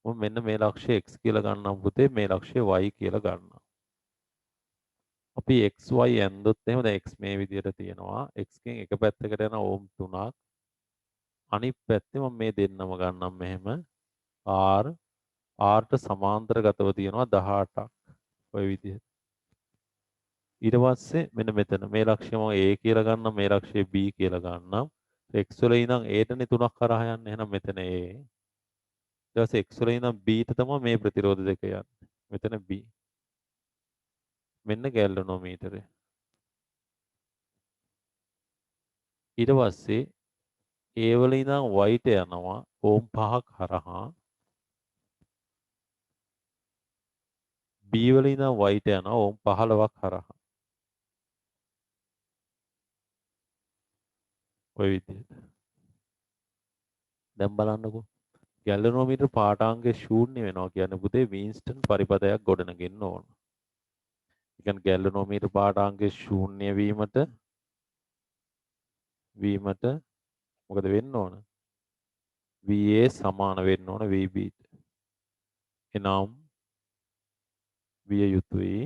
මම මෙන්න මේ ලක්ෂය x කියලා ගන්නම් පුතේ මේ ලක්ෂය y කියලා ගන්නවා. අපි xy ඇන්දොත් එහෙම දැන් x මේ විදිහට තියෙනවා. x කින් එක පැත්තකට යන ඕම් 3ක්. අනිත් පැත්තේ මම මේ දෙන්නම ගන්නම් මෙහෙම r r ට සමාන්තරගතව තියෙනවා 18ක්. ඔය විදිහට. ඊට පස්සේ මෙන්න මෙතන මේ ලක්ෂය මම a කියලා ගන්නම් මේ ලක්ෂය b කියලා ගන්නම්. x වල ඉඳන් a ටනේ 3ක් කරා යන්නේ. එහෙනම් මෙතන a. ඊට පස්සේ x වල ඉඳන් b ට තමයි මේ ප්‍රතිරෝධ දෙක යන්නේ. මෙතන b. මෙන්න ගැල්වනෝමීටරය. ඊට පස්සේ a වල ඉඳන් y ට යනවා ඕම් 5ක් හරහා b වල ඉඳන් y ට යනවා ඕම් 15ක් හරහා. ඔය විදිහට. දැන් බලන්නකෝ. ගැල්වනෝමීටර පාඨාංගයේ ශූන්‍ය වෙනවා කියන්නේ පුතේ වින්ස්ටන් පරිපථයක් ගොඩනගෙන්න ඕන. ඒ කියන්නේ ගැල්වනෝමීටර පාඨාංගයේ ශූන්‍ය වීමට මොකද වෙන්න ඕන? VA සමාන වෙන්න ඕන VB ට. එනම් විය යුතුයි.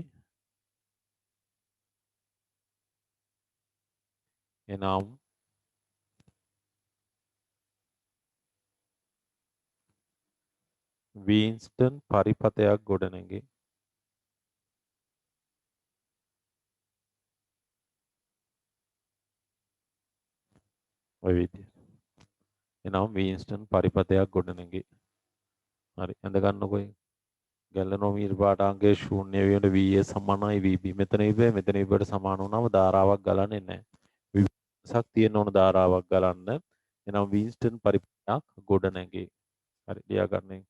එනම් වින්ස්ටන් පරිපථයක් ගොඩනැගේ. ඔය විදිහට. එනම් වින්ස්ටන් පරිපථයක් ගොඩනැගේ. හරි. අඳ ගන්නකො. ගැලනෝමීටර පාඨාංගයේ ශූන්‍ය වීමට VA සමානයි VB. මෙතන ඉබේ මෙතන ඉබට සමාන වුණාම ධාරාවක් ගලන්නේ නැහැ. විසක් තියෙන ඕන ධාරාවක් ගලන්න. එනම් වින්ස්ටන් පරිපථයක් ගොඩනැගේ. හරි. ලියා ගන්න.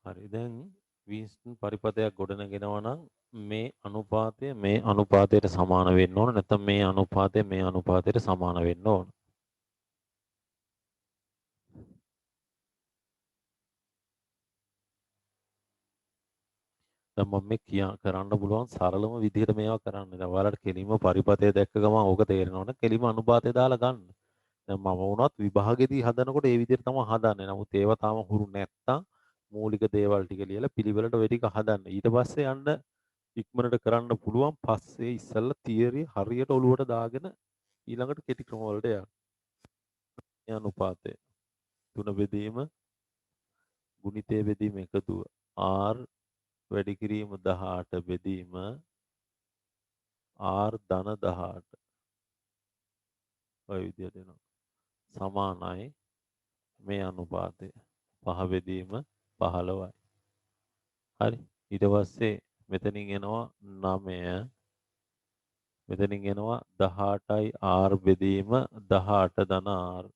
හරි. දැන් වින්ස්ටන් පරිපථයක් ගොඩනගෙනවා නම් මේ අනුපාතයට සමාන වෙන්න ඕන. නැත්නම් මේ අනුපාතයට සමාන වෙන්න ඕන. දැන් මම මේ කරන්න පුළුවන් සරලම විදිහට මේවා කරන්න. දැන් ඔයාලට කෙලින්ම පරිපථය දැක්ක ගමන් ඕක තේරෙනවනේ. කෙලින්ම අනුපාතය දාලා ගන්න. දැන් මම වුණත් විභාගෙදී හදනකොට ඒ විදිහට තමයි හදන්නේ. නමුත් ඒවා තාම හුරු නැත්තම් මූලික දේවල් ටික ලියලා පිළිවෙලට ඔය ටික හදන්න. ඊට පස්සේ යන්න ඉක්මනට කරන්න පුළුවන්. පස්සේ ඉස්සෙල්ලා තියරි හරියට ඔලුවට දාගෙන ඊළඟට කෙටි ක්‍රම වලට යන්න. මේ අනුපාතය 3 බෙදීම ගුණිතය බෙදීම එකතුව r වැඩි කිරීම 18 බෙදීම r ධන 18 ඔය විදිහට එනවා. සමානයි මේ අනුපාතය 5 බෙදීම 15යි. හරි. ඊට පස්සේ මෙතනින් එනවා 9 මෙතනින් එනවා 18යි r බෙදීම 18 ධන r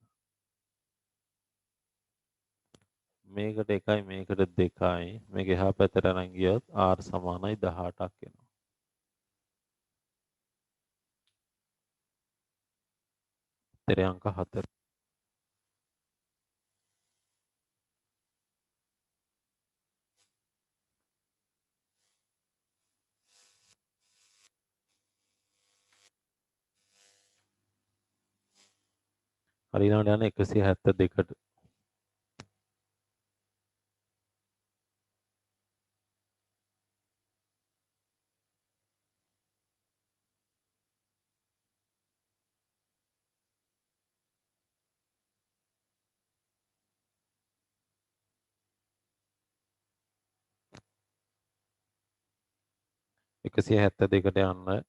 මේකට 1යි මේකට 2යි මේක එහා පැත්තට අරන් ගියොත් r සමානයි 18ක් එනවා. උත්තරය අංක 4. හරි ඊළඟට යන 172ට. යන්න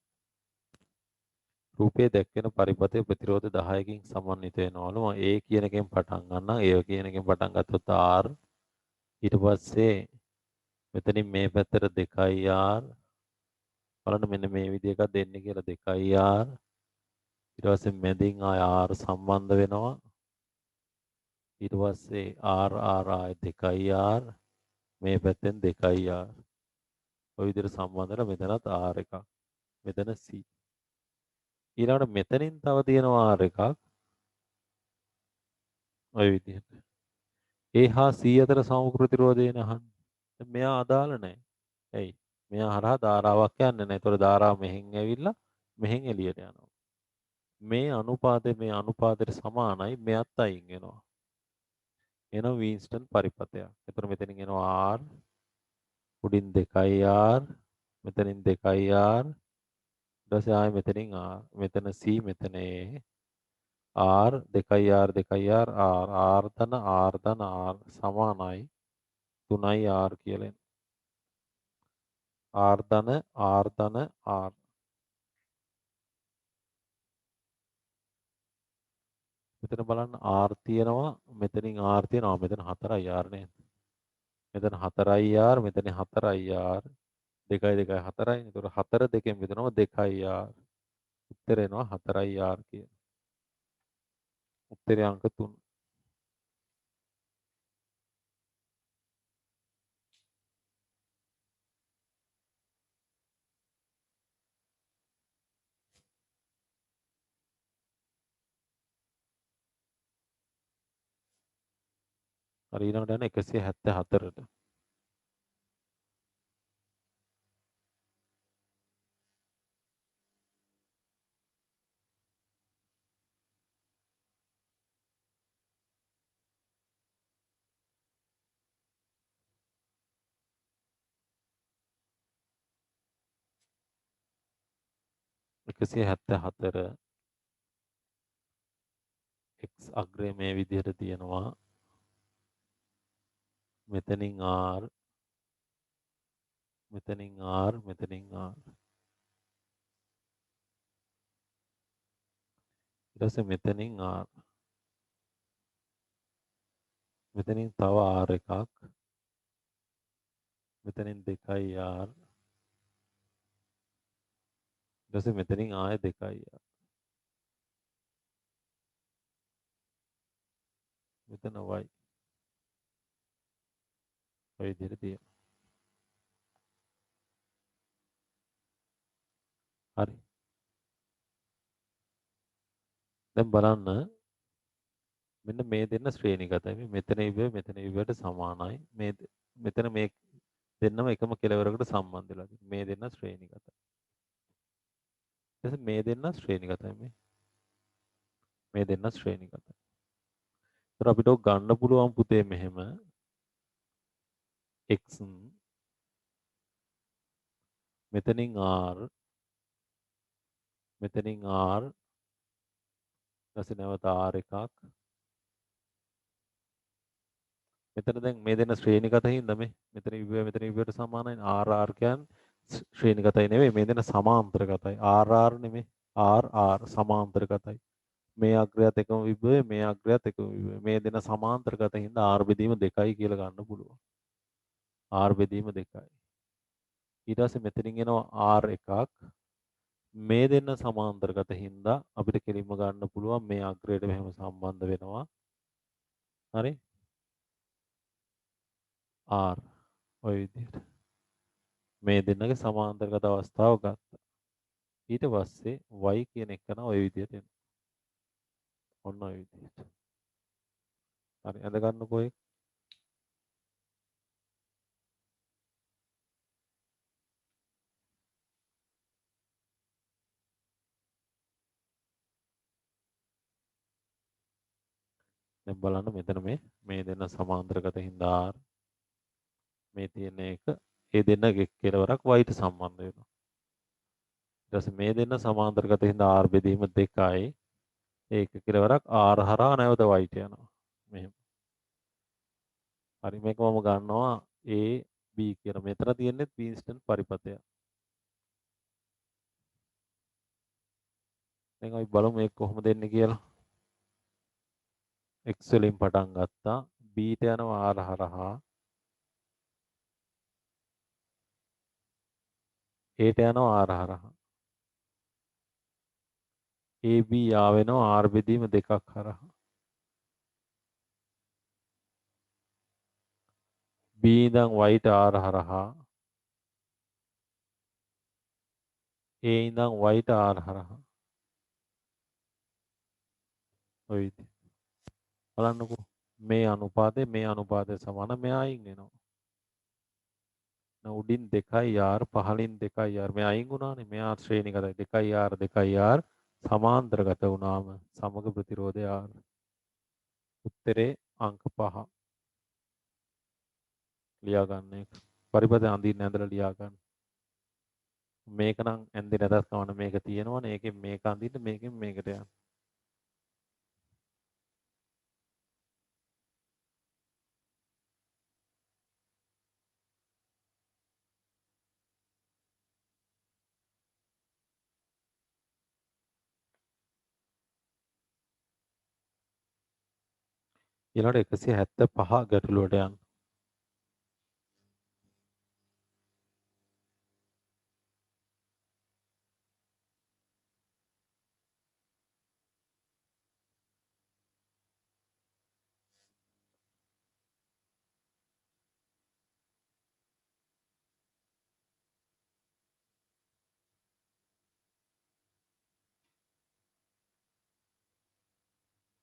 රූපයේ දැක්වෙන පරිපථයේ ප්‍රතිරෝධ 10කින් සමන්විත වෙනවලු. මම A කියන එකෙන් පටන් ගන්නම්. A කියන එකෙන් පටන් ගත්තොත් R ඊට පස්සේ මෙතනින් මේ පැත්තට 2R බලන්න මෙන්න මේ විදිහ එකක් දෙන්නේ කියලා 2R ඊට පස්සේ මැදින් ආය R සම්බන්ධ වෙනවා. ඊට පස්සේ R R ආය 2R මේ පැත්තෙන් 2R ඔය විදිහට සම්බන්ධ වෙලා මෙතනත් R එකක් මෙතන C ඊළඟට මෙතනින් තව තියෙනවා R එකක් ඔය විදිහට A හා C අතර සමු ප්‍රතිරෝධය නහන් මෙයා අදාළ නැහැ. ඇයි? මෙයා හරහා ධාරාවක් යන්නේ නැහැ. ඒතකොට ධාරාව මෙහෙන් ඇවිල්ලා මෙහෙන් එළියට යනවා. මේ අනුපාතයට සමානයි මෙයත් අයින් වෙනවා. එනවා වින්ස්ටන් පරිපථයක්. ඒතකොට මෙතනින් එනවා R උඩින් 2R මෙතනින් 2R ඊට පස්සේ ආයෙ මෙතනින් R මෙතන C මෙතන A R 2R 2R R ධන R ධන R සමානයි 3යි R කියලා එනවා. R ධන R මෙතන බලන්න R තියෙනවා මෙතනින් R තියෙනවා මෙතන 4යි R නේද මෙතන 4යි R මෙතන 4යි R 2යි 2යි 4යි ඒතකොට 4 දෙකෙන් බෙදනවා 2යි R උත්තරේ එනවා 4යි R කියන උත්තරේ අංක 3 හරි ඊළඟට යන 174ට x අග්‍රය මේ විදිහට තියෙනවා මෙතනින් R මෙතනින් R මෙතනින් R ඊට පස්සේ මෙතනින් R මෙතනින් තව R එකක් මෙතනින් 2යි R ඊට පස්සේ මෙතනින් ආයෙ 2යි R මෙතන y ඔය විදිහට තියෙනවා හරි දැන් බලන්න මෙන්න මේ දෙන්න ශ්‍රේණිගතයි මෙතන ඉවරට සමානයි මේ මෙතන මේ දෙන්නම එකම කෙලවරකට සම්බන්ධ වෙලා තියෙනවා මේ දෙන්න ශ්‍රේණිගතයි ඊට මේ දෙන්න ශ්‍රේණිගතයි මේ දෙන්න ශ්‍රේණිගතයි ඒතර අපිට ගන්න පුළුවන් පුතේ මෙහෙම x මෙතනින් R මෙතනින් R ඊට නැවත R එකක් මෙතන දැන් මේ දෙන්න ශ්‍රේණිගත හින්දා මෙතන ඉවයට සමානයි R කියන්නේ ශ්‍රේණිගතයි නෙවෙයි මේ දෙන්න සමාන්තරගතයි R නෙමෙයි R සමාන්තරගතයි මේ අග්‍රයත් එකම විභවය මේ අග්‍රයත් එකම විභවය මේ දෙන්න සමාන්තරගත හින්දා R බෙදීම 2යි කියලා ගන්න පුළුවන් R බෙදීම 2යි ඊට පස්සේ මෙතනින් එනවා R එකක් මේ දෙන්න සමාන්තරගත හින්දා අපිට කෙලින්ම ගන්න පුළුවන් මේ අග්‍රයට මෙහෙම සම්බන්ධ වෙනවා හරි R ඔය විදිහට මේ දෙන්නගේ සමාන්තරගත අවස්ථාව ගත්තා. ඊට පස්සේ y කියන එක න ඔය විදිහට එනවා. ඔන්න ඔය විදිහට. හරි අඳ ගන්නකෝ ඒක. දැන් බලන්න මෙතන මේ දෙන්න සමාන්තරගත හින්දා R මේ තියෙන එක ඒ දෙන්නගේ කෙලවරක් y ට සම්බන්ධ වෙනවා. ඊට පස්සේ මේ දෙන්න සමාන්තරගත හින්දා R බෙදීම 2යි. ඒක කෙලවරක් R හරහා නැවත y ට යනවා. මෙහෙම. හරි මේක මම ගන්නවා A B කියලා. මෙතන තියෙන්නේ බීන්ස්ටන් පරිපථය. දැන් අපි බලමු මේක කොහොමද එන්නේ කියලා. x වලින් පටන් ගත්තා. b ට යනවා r හරහා. a ට යනවා r හරහා. ab ආවෙනවා r බෙදීම 2ක් හරහා. b ඉඳන් y ට r හරහා. a ඉඳන් y ට r හරහා. ඔය විදිහ. බලන්නකෝ. මේ අනුපාතය සමාන මෙයා අයින් වෙනවා. උඩින් 2යි r පහලින් 2යි r මේ අයින් වුණානේ. මෙයා ශ්‍රේණිගතයි 2යි r 2යි r සමාන්තරගත වුණාම සමග ප්‍රතිරෝධය r. උත්තරේ අංක 5. ලියා ගන්න එක. පරිපථය අඳින්න ඇඳලා ලියා ගන්න. මේක නම් ඇඳේ නැතත් කවන්න මේක තියෙනවනේ. ඒකෙන් මේක අඳින්න මේකෙන් මේකට යන්න. ඊළඟට 175 ගැටලුවට යන්න.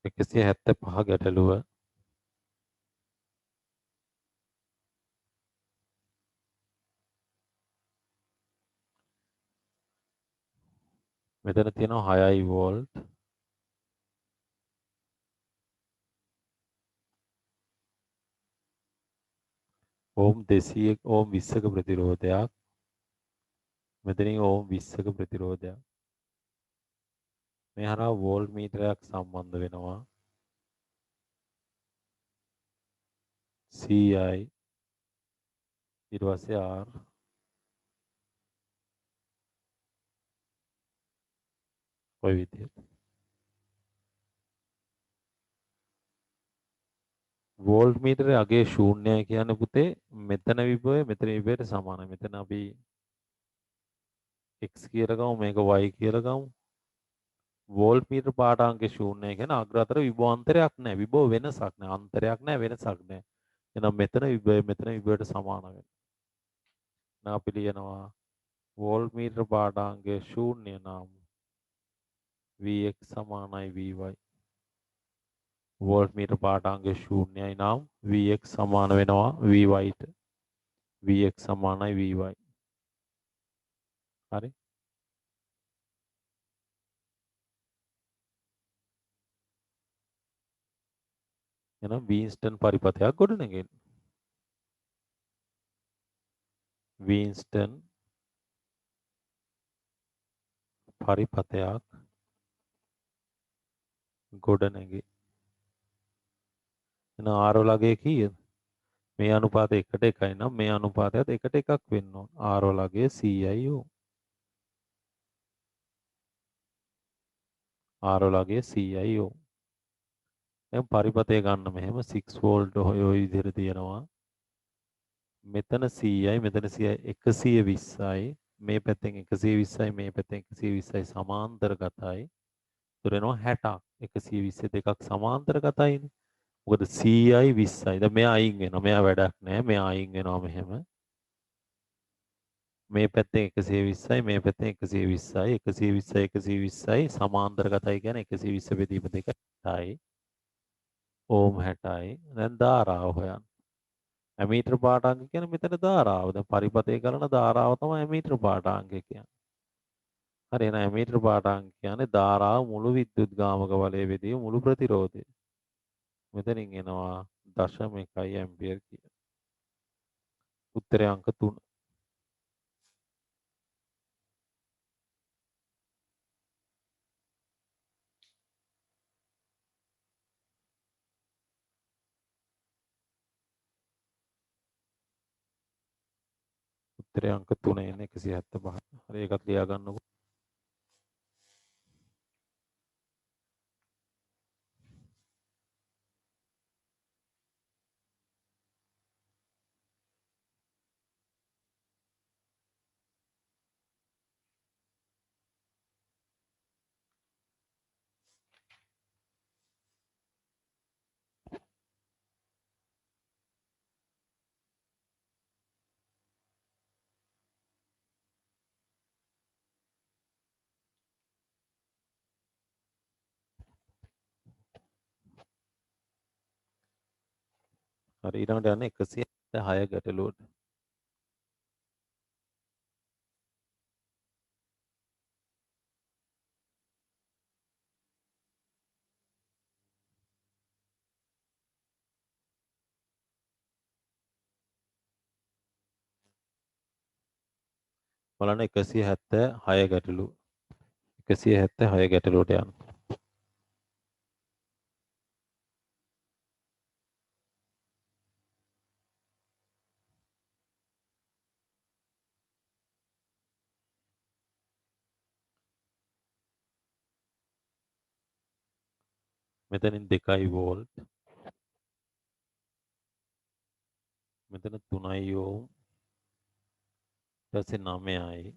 එකසිය 75 ගැටලුව මෙතන තියෙනවා 6යි වෝල්ට් ඕම් 200 ඕම් 20ක ප්‍රතිරෝධයක් මෙතනින් ඕම් 20ක ප්‍රතිරෝධයක් මේ හරහා වෝල්ට් මීටරයක් සම්බන්ධ වෙනවා CI ඊට පස්සේ R ඔය විදිහට වෝල්ට් මීටරේ අගේ ශූන්‍යයි කියන්නේ පුතේ මෙතන විභවය මෙතන විභවයට සමානයි. මෙතන අපි x කියලා ගමු මේක y කියලා ගමු. වෝල්ට් මීටර පාඨාංකයේ ශූන්‍යයි කියන අග්‍ර අතර විභවාන්තරයක් නැහැ. විභව වෙනසක් නැහැ. අන්තරයක් නැහැ වෙනසක් නැහැ. එහෙනම් මෙතන විභවය මෙතන විභවයට සමාන වෙනවා. දැන් අපි ලියනවා වෝල්ට් මීටර පාඨාංකයේ ශූන්‍ය නම් Vx සමානයි Vy. වෝල්ට් මීටර පාඨාංකයේ ශූන්‍යයි නම් Vx සමාන වෙනවා Vy ට. Vx සමානයි Vy. හරි? එහෙනම් වීන්ස්ටන් පරිපථයක් ගොඩනගෙන්න. වීන්ස්ටන් පරිපථයක් ගොඩනැගේ. එහෙනම් R වල අගය කීයද? මේ අනුපාතය 1:1 නම් මේ අනුපාතයත් 1:1ක් වෙන්න ඕන. R වල අගය 100යි ඕ. R වල අගය 100යි ඕ. දැන් පරිපථය ගන්න මෙහෙම 6 වෝල්ට් ඔය විදිහට තියෙනවා. මෙතන 100යි මෙතන 100යි 120යි මේ පැත්තෙන් 120යි මේ පැත්තෙන් 120යි සමාන්තරගතයි. ඒතර එනවා 60ක් 120 දෙකක් සමාන්තරගතයිනේ. මොකද 100යි 20යි. දැන් මෙයා අයින් වෙනවා. මෙයා වැඩක් නැහැ. මෙයා අයින් වෙනවා මෙහෙම. මේ පැත්තෙන් 120යි මේ පැත්තෙන් 120යි 120යි 120යි සමාන්තරගතයි කියන්නේ 120 බෙදීම 2යි. ඕම් 60යි. දැන් ධාරාව හොයන්න. ඇමීටර් පාඨාංග කියන්නේ මෙතන ධාරාව. දැන් පරිපථය කරන ධාරාව තමයි ඇමීටර් පාඨාංගය කියන්නේ. හරි එහෙනම් ඇමීටර් පාඨාංග කියන්නේ ධාරාව මුළු විද්‍යුත් ගාමක බලය බෙදීම මුළු ප්‍රතිරෝධය. මෙතනින් එනවා 0.1 ඇම්පියර් කියලා. උත්තරය අංක 3. උත්තරය අංක 3 එන්නේ 175. හරි ඒකත් ලියා ගන්නකො. හරි ඊළඟට යන්නේ 176 ගැටලුවට. බලන්න 176 ගැටලුව. 176 ගැටලුවට යන්න. මෙතනින් 2යි වෝල්ට්. මෙතන 3යි ඕම්. ඊට පස්සේ 9යි.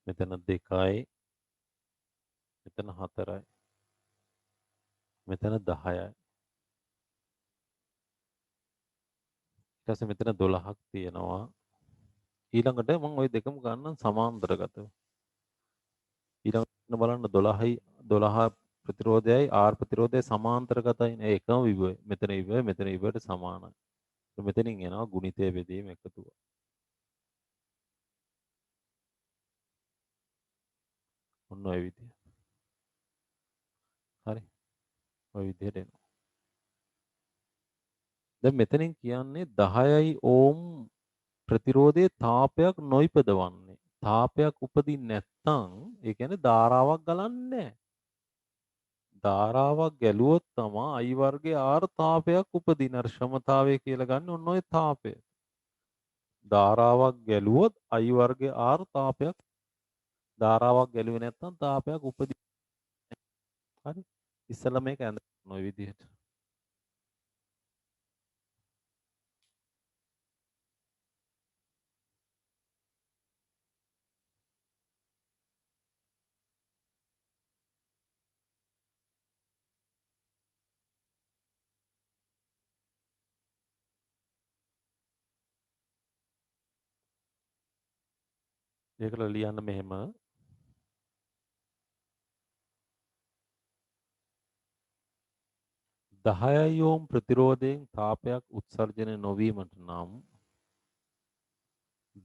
මෙතන 2යි. මෙතන 4යි. මෙතන 10යි. ඊට පස්සේ මෙතන 12ක් තියෙනවා. ඊළඟට මම ওই දෙකම ගන්න සමාන්තරගතව. ඊළඟට බලන්න 12යි 12 ප්‍රතිරෝධයයි R ප්‍රතිරෝධයයි සමාන්තරගතයි නේ එකම විභවය. මෙතන විභවය මෙතන විභවයට සමානයි. මෙතනින් එනවා ගුණිතය බෙදීම එකතුව. ඔන්න ඔය විදිය. හරි. ඔය විදිහට එනවා. දැන් මෙතනින් කියන්නේ 10යි ඕම් ප්‍රතිරෝධයේ තාපයක් නොයිපදවන්නේ. තාපයක් උපදින්නේ නැත්නම් ඒ කියන්නේ ධාරාවක් ගලන්නේ නැහැ. ධාරාවක් ගැලුවොත් තමයි I වර්ගයේ R තාපයක් උපදින. අර ශ්‍රමතාවය කියලා ගන්න ඔන්න ඔය තාපය. ධාරාවක් ගැලුවොත් I වර්ගයේ R තාපයක් ධාරාවක් ගැලුවේ නැත්නම් තාපයක් උපදින. හරි. ඉස්සෙල්ලා මේක ඇඳගන්න ඔය විදිහට. ඒකල ලියන්න මෙහෙම 10යි ඕම් ප්‍රතිරෝධයෙන් තාපයක් උත්සර්ජනය නොවීමට නම්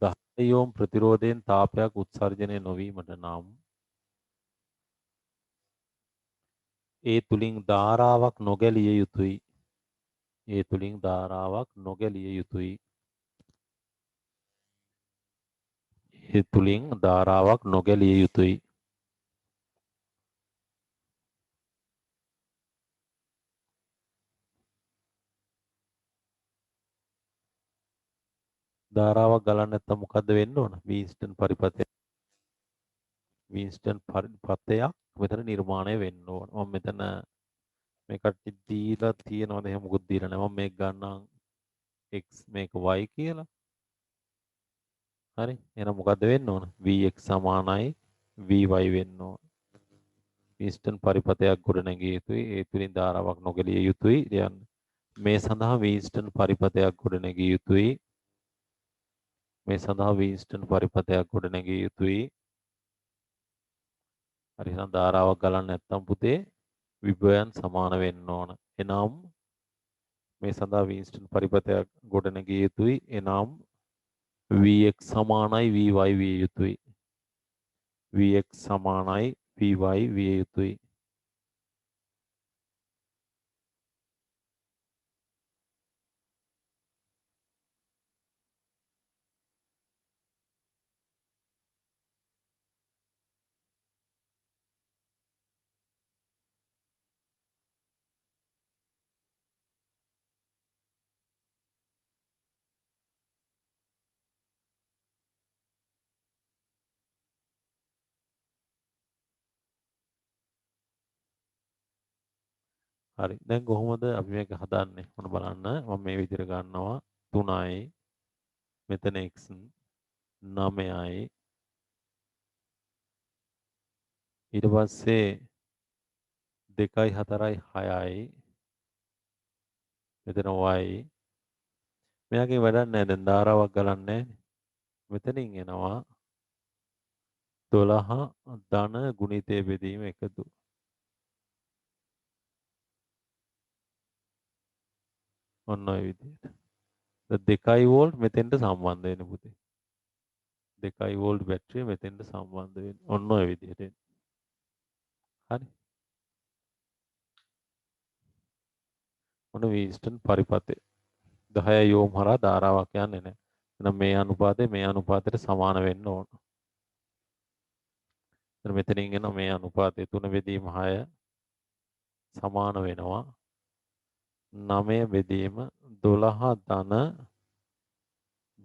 10යි ඕම් ප්‍රතිරෝධයෙන් තාපයක් උත්සර්ජනය නොවීමට නම් ඒ තුලින් ධාරාවක් නොගැලිය යුතුයි. ඒ තුලින් ධාරාවක් නොගැලිය යුතුයි. ඒ තුලින් ධාරාවක් නොගැලිය යුතුයි. ධාරාවක් ගලන්න නැත්නම් මොකද්ද වෙන්න ඕන? වීන්ස්ටන් පරිපථය. වීන්ස්ටන් පරිපථයක් මෙතන නිර්මාණය වෙන්න ඕන. මම මෙතන මේ කට්ටිය දීලා තියෙනවද එහෙම මොකුත් දීලා නැහැ. මම මේක ගන්නම් x මේක y කියලා. හරි. එහෙනම් මොකද්ද වෙන්න ඕන? vx සමානයි vy වෙන්න ඕන. වීන්ස්ටන් පරිපථයක් ගොඩනැගිය යුතුයි. ඒ තුලින් ධාරාවක් නොගැලිය යුතුයි. යන්න. මේ සඳහා වීන්ස්ටන් පරිපථයක් ගොඩනැගිය යුතුයි. මේ සඳහා වීන්ස්ටන් පරිපථයක් ගොඩනැගිය යුතුයි. හරි එහෙනම් ධාරාවක් ගලන්න නැත්නම් පුතේ විභවයන් සමාන වෙන්න ඕන. එනම් මේ සඳහා වීන්ස්ටන් පරිපථයක් ගොඩනැගිය යුතුයි. එනම් Vx සමානයි Vy විය යුතුයි. Vx සමානයි Vy විය යුතුයි. හරි. දැන් කොහොමද අපි මේක හදන්නේ? ඔන්න බලන්න. මම මේ විදිහට ගන්නවා 3යි මෙතන x 9යි ඊට පස්සේ 2යි 4යි 6යි මෙතන y මෙයාගේ වැඩක් නැහැ දැන් ධාරාවක් ගලන්නේ මෙතනින් එනවා 12 ධන ගුණිතය බෙදීම එකතු ඔන්න ඔය විදිහට 2 වෝල්ට් මෙතෙන්ට සම්බන්ධ වෙන පුතේ 2 වෝල්ට් බැටරිය මෙතෙන්ට සම්බන්ධ වෙන්නේ ඔන්න ඔය විදිහට හරි ඔන්න වීස්ටන් පරිපතේ 10 ඕම් හරහා ධාරාවක් යන්නේ නැහැ එහෙනම් මේ අනුපාතය මේ අනුපාතයට සමාන වෙන්න ඕන එතන මෙතනින් එන මේ අනුපාතය 3 බෙදීම 6 සමාන වෙනවා 9 බෙදීම 12 ධන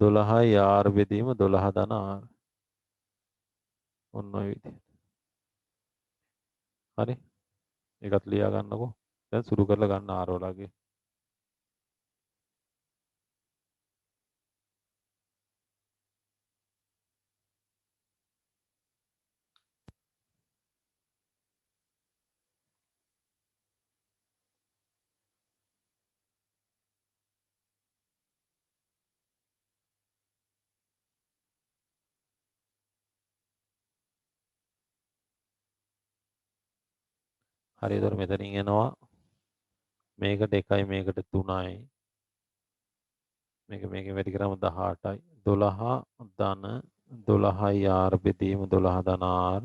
12යි r බෙදීම 12 ධන r ඔන්න ඔය විදිහට හරි ඒකත් ලියා ගන්නකො දැන් සුරු කරලා ගන්න r වලගේ හරි ඒතර මෙතනින් එනවා මේකට 1යි මේකට 3යි මේකෙන් වැඩි කරාම 18යි 12 ධන 12යි r බෙදීම 12 ධන r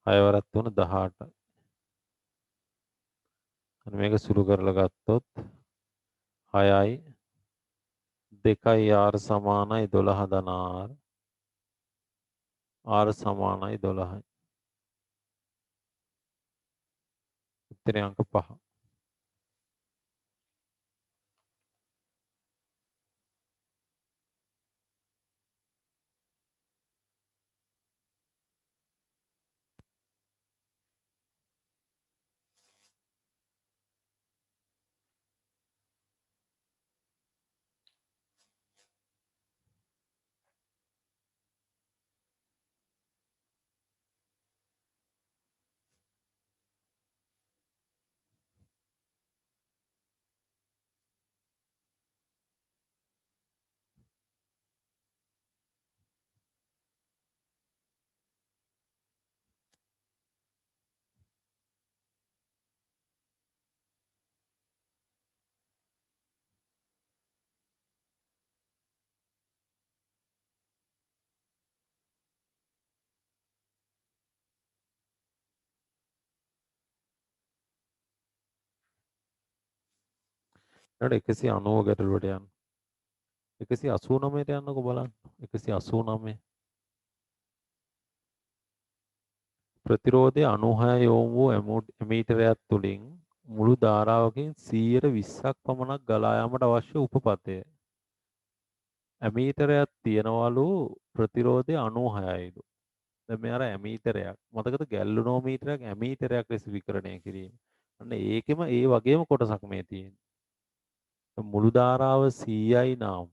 6 වරක් 3 18යි අන්න මේක සුළු කරලා ගත්තොත් 6යි 2යි r සමානයි 12 ධන r සමානයි 12යි උත්තරේ අංක 5 ඊට 190 ගැටලුවට යන්න 189ට යන්නකො බලන්න 189 ප්‍රතිරෝධය 96 ඕම් වූ ඇමීටරයක් තුළින් මුළු ධාරාවකින් 120ක් පමණක් ගලා යාමට අවශ්‍ය උපපතය. ඇමීටරයක් තියනවලු ප්‍රතිරෝධය 96යිලු. දැන් මේ අර ඇමීටරයක් මතකද ගැල්වනෝමීටරයක් ඇමීටරයක් ලෙස විකරණය කිරීම. අන්න ඒකෙම ඒ වගේම කොටසක් මේ තියෙන්නේ. මුළු ධාරාව 100යි නම්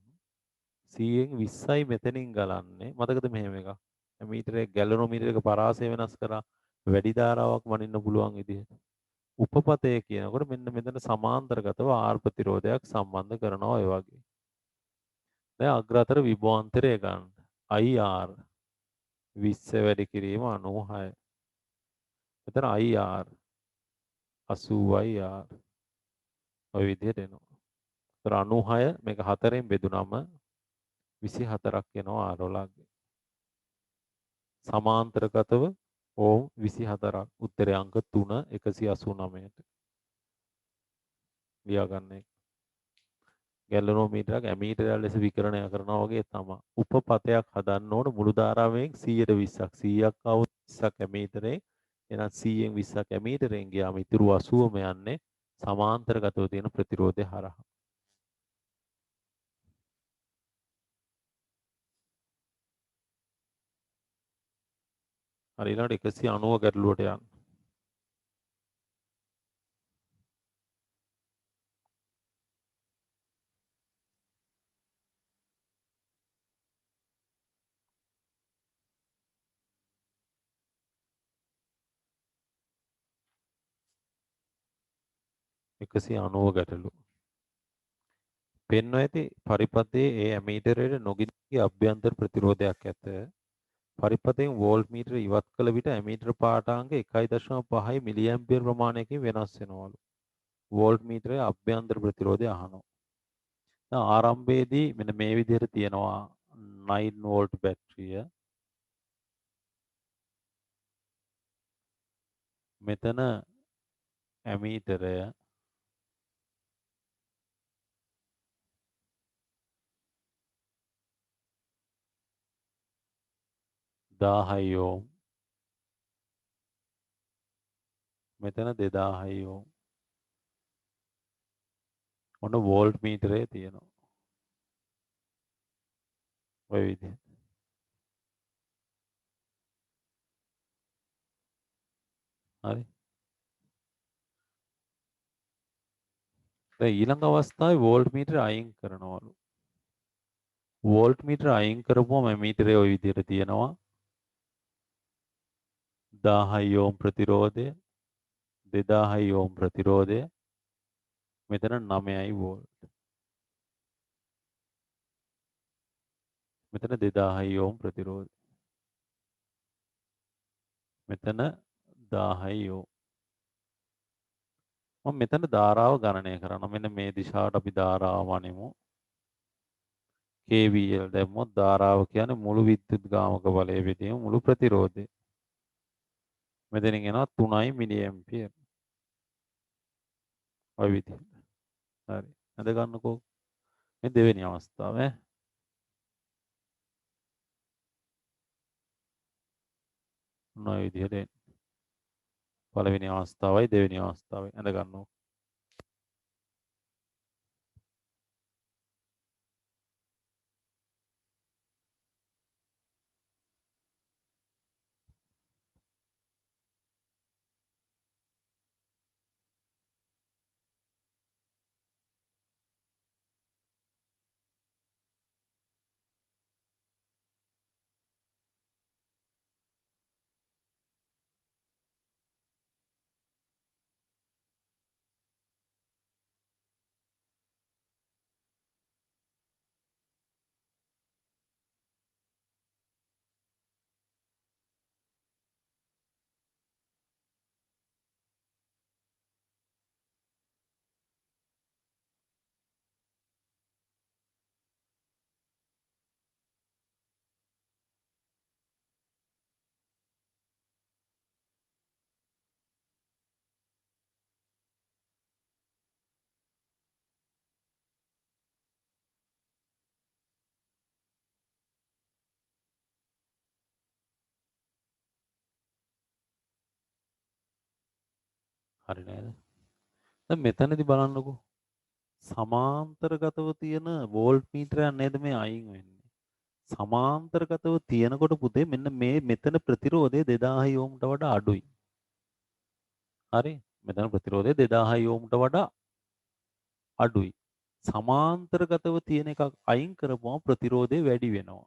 100න් 20යි මෙතනින් ගලන්නේ. මතකද මෙහෙම එකක්. ඇමීටරයක් ගැල්වනෝමීටරයක පරාසය වෙනස් කරා වැඩි ධාරාවක් වනින්න පුළුවන් විදිහට. උපපතය කියනකොට මෙන්න මෙතන සමාන්තරගතව R ප්‍රතිරෝධයක් සම්බන්ධ කරනවා ඔය වගේ. දැන් අග්‍රතර විභවාන්තරය ගන්න. IR 20 වැඩි කිරීම 96. මෙතන IR 80IR ඔය විදිහට එනවා. ඒතර 96 මේක 4ෙන් බෙදුනම 24ක් එනවා R වලගේ. සමාන්තරගතව ඕම් 24ක්. උත්තරේ අංක 3 189ට. ලියා ගන්න එක. ගැලනෝමීටරයක් ඇමීටරයක් ලෙස විකරණය කරනවා වගේ තමයි. උපපතයක් හදන්න ඕන මුළු ධාරාවෙන් 100ට 20ක් 100ක් આવුත් 20ක් ඇමීටරේ එහෙනම් 100න් 20ක් ඇමීටරෙන් ගියාම ඉතුරු 80ම යන්නේ සමාන්තරගතව තියෙන ප්‍රතිරෝධය හරහා. හරි ඊළඟට 190 ගැටලුවට යන්න. 190 ගැටලු. පෙන්ව ඇති පරිපථයේ ඒ ඇමීටරයේ නොගිනී අභ්‍යන්තර ප්‍රතිරෝධයක් ඇත. පරිපථයෙන් වෝල්ට් මීටර ඉවත් කළ විට ඇමීටර පාඨාංග 1.5 මිලි ඇම්පියර් ප්‍රමාණයකින් වෙනස් වෙනවලු. වෝල්ට් මීටරයේ අභ්‍යන්තර ප්‍රතිරෝධය අහනවා. දැන් ආරම්භයේදී මෙන්න මේ විදිහට තියෙනවා 9 වෝල්ට් බැටරිය. මෙතන ඇමීටරය 1000 ඕම්. මෙතන 2000 ඕම්. ඔන්න වෝල්ට් මීටරේ තියෙනවා. ඔය විදිහට. හරි. දැන් ඊළඟ අවස්ථාවේ වෝල්ට් මීටර අයින් කරනවලු. වෝල්ට් මීටර අයින් කරපුවම ඇමීටරේ ওই විදිහට තියෙනවා. 1000 ඕම් ප්‍රතිරෝධය, 2000 ඕම් ප්‍රතිරෝධය. මෙතන 9යි වෝල්ට්. මෙතන 2000 ඕම් ප්‍රතිරෝධය. මෙතන 1000 ඕම්. මම මෙතන ධාරාව ගණනය කරනවා. මෙන්න මේ දිශාවට අපි ධාරාව අනිමු. KVL දැම්මොත් ධාරාව කියන්නේ මුළු විද්‍යුත් ගාමක බලය බෙදීම මුළු ප්‍රතිරෝධය. මෙතනින් එනවා 3 මිලි ඇම්පියර්. ඔය විදිහට. හරි. අද ගන්නකෝ. මේ දෙවෙනි අවස්ථාව ඈ. ඔය විදිහට එන්නේ. පළවෙනි අවස්ථාවයි දෙවෙනි අවස්ථාවයි අඳ ගන්නවා. හරි නේද? දැන් මෙතනදී බලන්නකෝ. සමාන්තරගතව තියෙන වෝල්ට් මීටරයක් නේද මේ අයින් වෙන්නේ. සමාන්තරගතව තියෙනකොට පුතේ මෙන්න මේ මෙතන ප්‍රතිරෝධය 2000 ඕම්ට වඩා අඩුයි. හරි? මෙතන ප්‍රතිරෝධය 2000 ඕම්ට වඩා අඩුයි. සමාන්තරගතව තියෙන එකක් අයින් කරපුවම ප්‍රතිරෝධය වැඩි වෙනවා.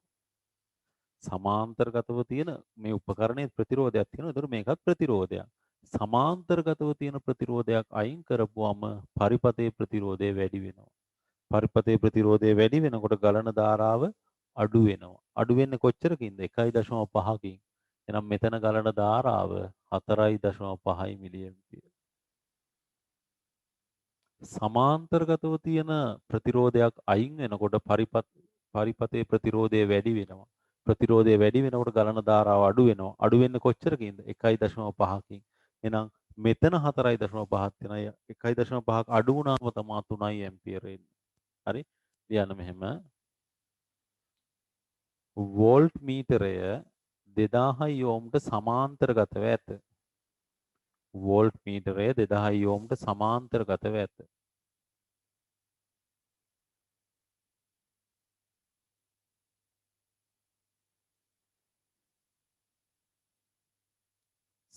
සමාන්තරගතව තියෙන මේ උපකරණයේ ප්‍රතිරෝධයක් තියෙනවා. ඒතර මේකත් ප්‍රතිරෝධයක්. සමාන්තරගතව තියෙන ප්‍රතිරෝධයක් අයින් කරපුවම පරිපථයේ ප්‍රතිරෝධය වැඩි වෙනවා. පරිපථයේ ප්‍රතිරෝධය වැඩි වෙනකොට ගලන ධාරාව අඩු වෙනවා. අඩු වෙන්නේ කොච්චරකින්ද? 1.5කින්. එහෙනම් මෙතන ගලන ධාරාව 4.5 මිලි ඇම්පියර්. සමාන්තරගතව තියෙන ප්‍රතිරෝධයක් අයින් වෙනකොට පරිපථයේ ප්‍රතිරෝධය වැඩි වෙනවා. ප්‍රතිරෝධය වැඩි වෙනකොට ගලන ධාරාව අඩු වෙනවා. අඩු වෙන්නේ කොච්චරකින්ද? 1.5කින්. එහෙනම් මෙතන 4.5ක් තියෙනවා. 1.5ක් අඩු වුණාම තමයි 3 ඇම්පියර එන්නේ. හරි? ලියන්න මෙහෙම. වෝල්ට් මීටරය 2000 ඕම්ට සමාන්තරගතව ඇත. වෝල්ට් මීටරය 2000 ඕම්ට සමාන්තරගතව ඇත.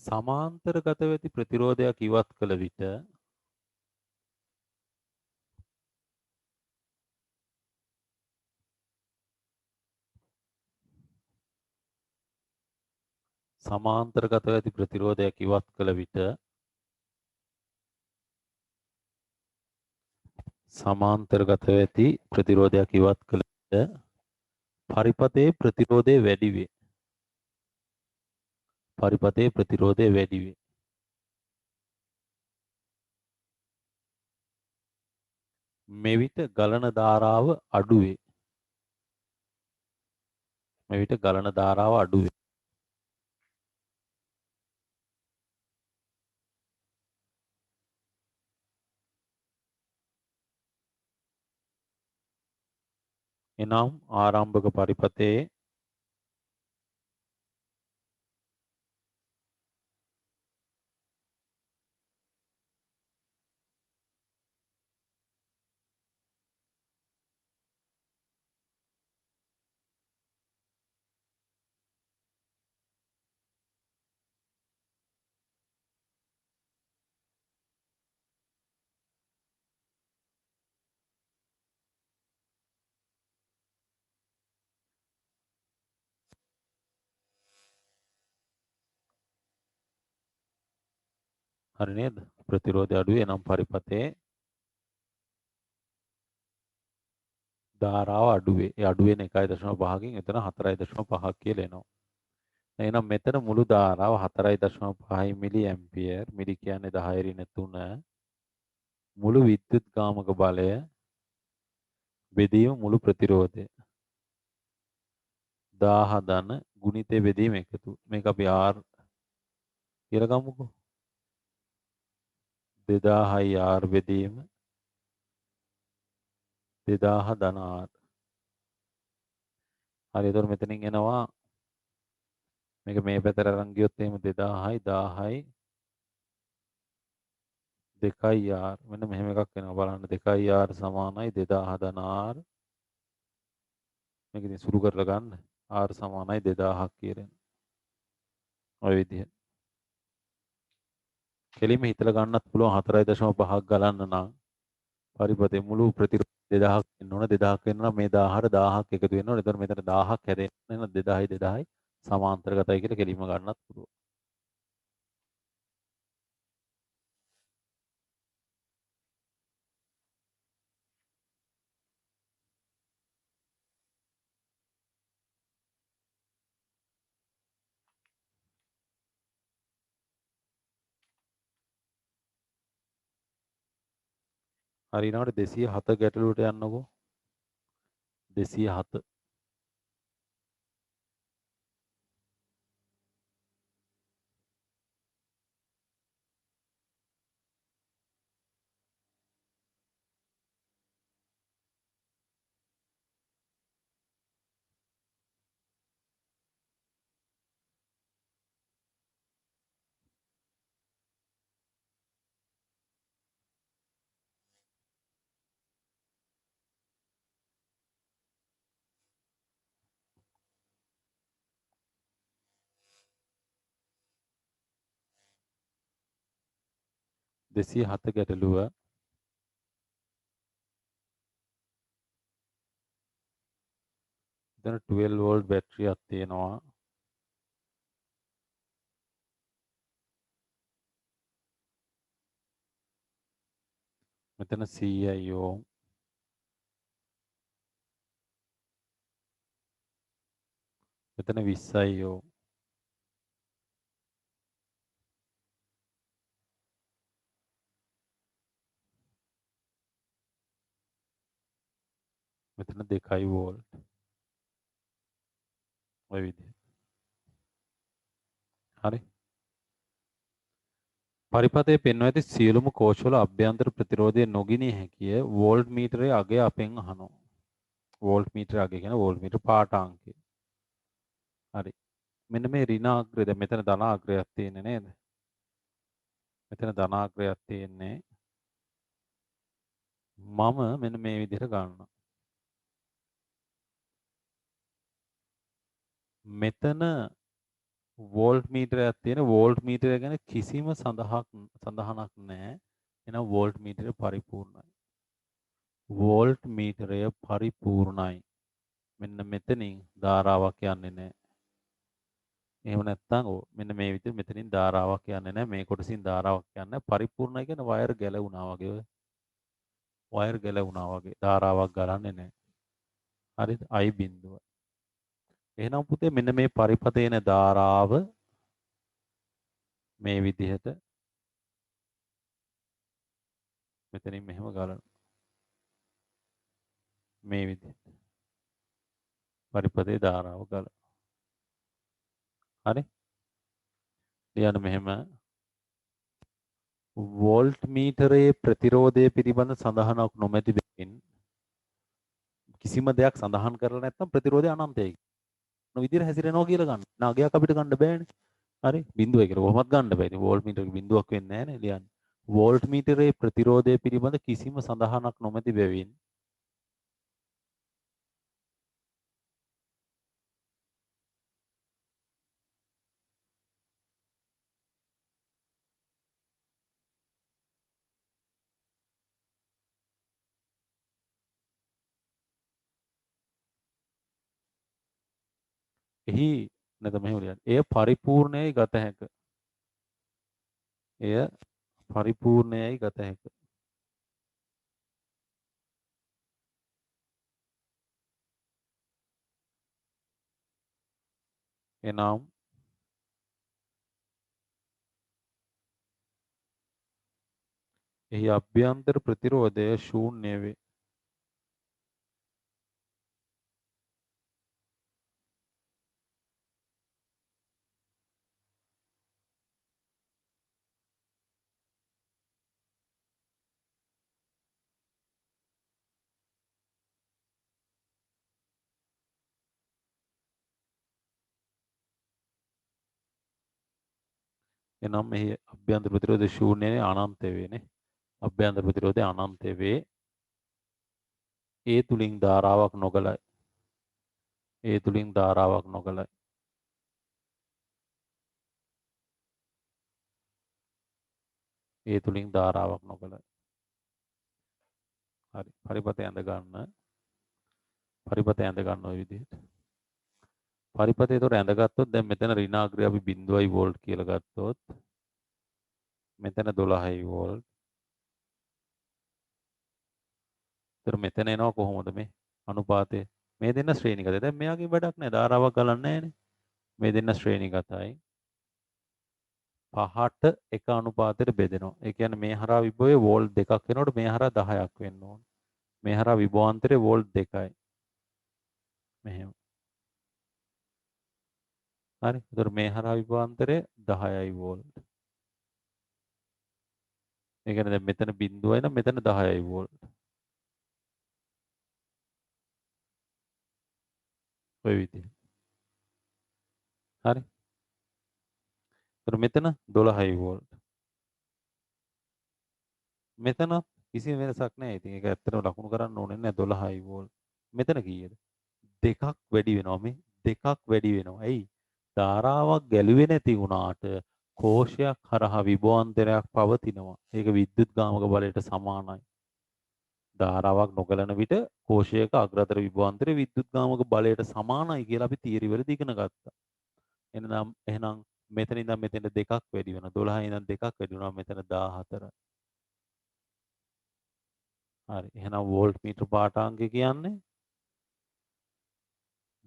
සමාන්තරගතව ඇති ප්‍රතිරෝධයක් ඉවත් කළ විට සමාන්තරගතව ඇති ප්‍රතිරෝධයක් ඉවත් කළ විට සමාන්තරගතව ඇති ප්‍රතිරෝධයක් ඉවත් කළ පරිපතේ ප්‍රතිරෝධය වැඩි වේ. පරිපතේ ප්‍රතිරෝධය වැඩි වේ. මෙවිට ගලන ධාරාව අඩු වේ. මෙවිට ගලන ධාරාව අඩු වේ. එනම් ආරම්භක පරිපතේ හරි නේද? ප්‍රතිරෝධය අඩු වේ. එනම් පරිපතේ ධාරාව අඩු වේ. ඒ අඩු වෙන 1.5කින් එතන 4.5 කියලා එනවා. එහෙනම් මෙතන මුළු ධාරාව 4.5 මිලි ඇම්පියර්. මිලි කියන්නේ 10 ඍණ 3. මුළු විද්‍යුත් ගාමක බලය බෙදීම මුළු ප්‍රතිරෝධය 1000 ධන ගුණිතය බෙදීම එකතු. මේක අපි R කියලා ගමුකෝ. 2000යි R බෙදීම 2000 ධන R. හරි. එතකොට මෙතනින් එනවා මේක මේ පැත්තට අරන් ගියොත් එහෙම 2000යි 1000යි 2යි R. මෙන්න මෙහෙම එකක් වෙනවා බලන්න. 2යි R සමානයි 2000 ධන R. මේක ඉතින් සුළු කරලා ගන්න. R සමානයි 2000ක් කියලා. ඔය විදිහට. කෙලින්ම හිතලා ගන්නත් පුළුවන් 4.5ක් ගලන්න නම් පරිපතේ මුළු ප්‍රතිරෝධ 2000ක් වෙන්න ඕන. 2000ක් වෙන්න නම් මේ 1000ට 1000ක් එකතු වෙන්න ඕන. එතකොට මෙතන 1000ක් හැදෙන්න. එහෙනම් 2000යි 2000යි සමාන්තරගතයි කියලා කෙලින්ම ගන්නත් පුළුවන්. හරි ඊළඟට 207 ගැටලුවට යන්නකෝ. 207 207 ගැටලුව එතන 12 වෝල්ට් බැටරියක් තියෙනවා. මෙතන 100යි ඕම්. මෙතන 20යි ඕම්. මෙතන 2යි වෝල්ට්. ඔය විදිහට. හරි. පරිපතයේ පෙන්වා ඇති සියලුම කෝෂවල අභ්‍යන්තර ප්‍රතිරෝධය නොගිනිය හැකිය. වෝල්ට් මීටරයේ අගය අපෙන් අහනවා. වෝල්ට් මීටර අගය කියන වෝල්ට් මීටර පාඨාංකය. හරි. මෙන්න මේ ඍණාග්‍රය දැන් මෙතන ධනාග්‍රයක් තියෙන්නේ නේද? මෙතන ධනාග්‍රයක් තියෙන්නේ. මම මෙන්න මේ විදිහට ගන්නවා. මෙතන වෝල්ට් මීටරයක් තියෙන. වෝල්ට් මීටරය ගැන කිසිම සඳහනක් නැහැ. එහෙනම් වෝල්ට් මීටරය පරිපූර්ණයි. වෝල්ට් මීටරය පරිපූර්ණයි. මෙන්න මෙතනින් ධාරාවක් යන්නේ නැහැ. එහෙම නැත්නම් මෙන්න මේ විදිහට මෙතනින් ධාරාවක් යන්නේ නැහැ. මේ කොටසින් ධාරාවක් යන්නේ නැහැ. පරිපූර්ණයි කියන වයර් ගැලවුණා වගේ. වයර් ගැලවුණා වගේ ධාරාවක් ගලන්නේ නැහැ. හරිද? I බිඳුව. එහෙනම් පුතේ මෙන්න මේ පරිපතේන ධාරාව මේ විදිහට මෙතනින් මෙහෙම ගලන මේ විදිහට පරිපතේ ධාරාව ගල. හරි? ලියන්න මෙහෙම වෝල්ට් මීටරයේ ප්‍රතිරෝධය පිළිබඳ සඳහනක් නොමැති බැවින් කිසිම දෙයක් සඳහන් කරලා නැත්නම් ප්‍රතිරෝධය අනන්තයි. මොන විදිහට හැසිරෙනවා කියලා ගන්න. නාගයක් අපිට ගන්න බෑනේ. හරි? බිඳුවයි කියලා කොහොමවත් ගන්න බෑ. ඉතින් වෝල්ට් මීටරක බිඳුවක් වෙන්නේ නැහැ නේ ලියන්නේ. වෝල්ට් මීටරයේ ප්‍රතිරෝධය පිළිබඳ කිසිම සඳහනක් නොමැති බැවින් එහි නැත්නම් මෙහෙම ලියන්න. එය පරිපූර්ණයයි ගත හැක. එය පරිපූර්ණයයි ගත හැක. එනම් එහි අභ්‍යන්තර ප්‍රතිරෝධය ශූන්‍ය වේ. එනම් එහි අභ්‍යන්තර ප්‍රතිරෝධය ශූන්‍යනේ අනන්ත වේනේ. අභ්‍යන්තර ප්‍රතිරෝධය අනන්ත වේ. ඒ තුලින් ධාරාවක් නොගලයි. ඒ තුලින් ධාරාවක් නොගලයි. ඒ තුලින් ධාරාවක් නොගලයි. හරි. පරිපතය ඇඳ ගන්න. පරිපතය ඇඳ ගන්න ওই විදිහට. පරිපතය ඒතොර ඇඳගත්තොත් දැන් මෙතන ඍණාග්‍රය අපි 0යි වෝල්ට් කියලා ගත්තොත් මෙතන 12යි වෝල්ට්. ඒතර මෙතන එනවා කොහොමද මේ අනුපාතය? මේ දෙන්න ශ්‍රේණිගතයි. දැන් මෙයාගේ වැඩක් නැහැ. ධාරාවක් ගලන්නේ නැහැනේ. මේ දෙන්න ශ්‍රේණිගතයි. 5ට එක අනුපාතයට බෙදෙනවා. ඒ කියන්නේ මේ හරහා විභවයේ වෝල්ට් දෙකක් වෙනකොට මේ හරහා 10ක් වෙන්න ඕන. මේ හරහා විභවාන්තරේ වෝල්ට් 2යි. මෙහෙම. හරි. ඒතර මේ හරහා විභවාන්තරේ 10යි වෝල්ට්. ඒ කියන්නේ දැන් මෙතන බිඳුවයි නම් මෙතන 10යි වෝල්ට්. ඔය විදිහට. හරි. ඒතර මෙතන 12යි වෝල්ට්. මෙතන කිසිම වෙනසක් නැහැ. ඉතින් ඒක ඇත්තටම ලකුණු කරන්න ඕනේ නැහැ 12යි වෝල්ට්. මෙතන කීයද? දෙකක් වැඩි වෙනවා මේ. දෙකක් වැඩි වෙනවා. ඇයි? ධාරාවක් ගැලුවේ නැති වුණාට කෝෂයක් හරහා විභවාන්තරයක් පවතිනවා. ඒක විද්‍යුත් ගාමක බලයට සමානයි. ධාරාවක් නොගලන විට කෝෂයක අග්‍රතර විභවාන්තරය විද්‍යුත් ගාමක බලයට සමානයි කියලා අපි තියරි වලදී ඉගෙන ගත්තා. එහෙනම් මෙතන ඉඳන් මෙතෙන්ට දෙකක් වැඩි වෙනවා. 12 ඉඳන් දෙකක් වැඩි වෙනවා. මෙතන 14. හරි. එහෙනම් වෝල්ට් මීටර පාඨාංගය කියන්නේ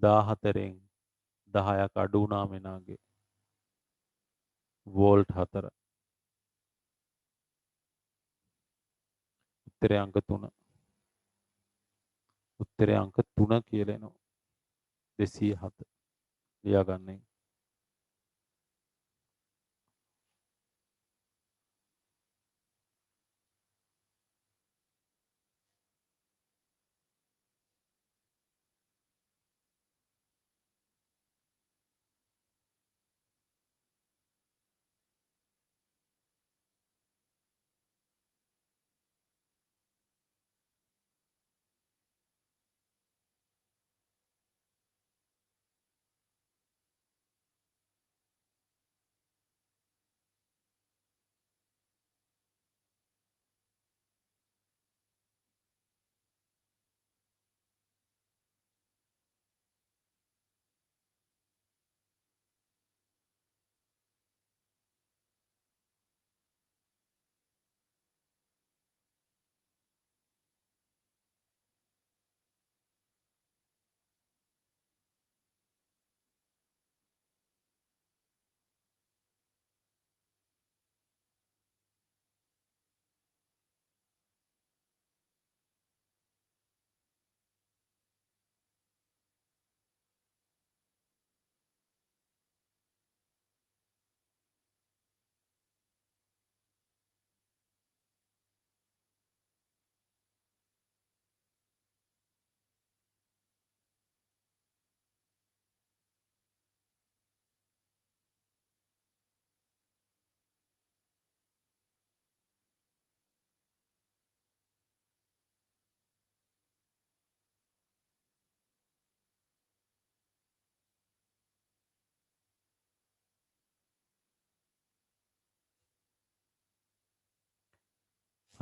14න් 10ක් අඩු වුණා මෙනාගේ. වෝල්ට් 4. උත්තරේ අංක 3. උත්තරේ අංක 3 කියලා එනවා. 207. ලියාගන්න.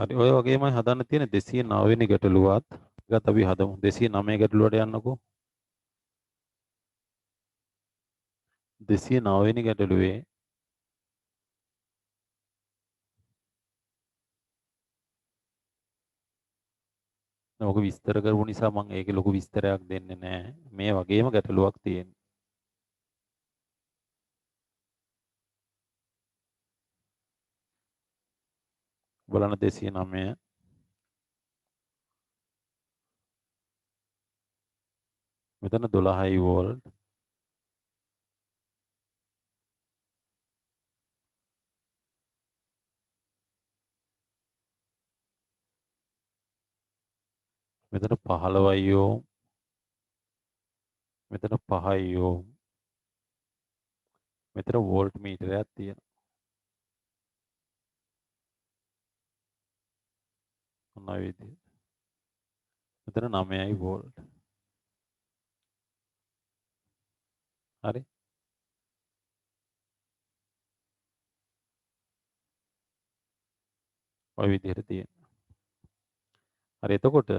හරි ඔය වගේමයි හදන්න තියෙන 209 වෙනි ගැටලුවත්. ඒකත් අපි හදමු. 209 ගැටලුවට යන්නකෝ. 209 වෙනි ගැටලුවේ ඔක විස්තර කරපු නිසා මම ඒකේ ලොකු විස්තරයක් දෙන්නේ නැහැ. මේ වගේම ගැටලුවක් තියෙනවා. බලන්න 209 මෙතන 12යි වෝල්ට් මෙතන 15යි ඕම් මෙතන 5යි ඕම් මෙතන වෝල්ට් මීටරයක් තියෙනවා. ඔන්න ඔය විදිහට. මෙතන 9යි වෝල්ට්. හරි. ඔය විදිහට තියෙනවා. හරි එතකොට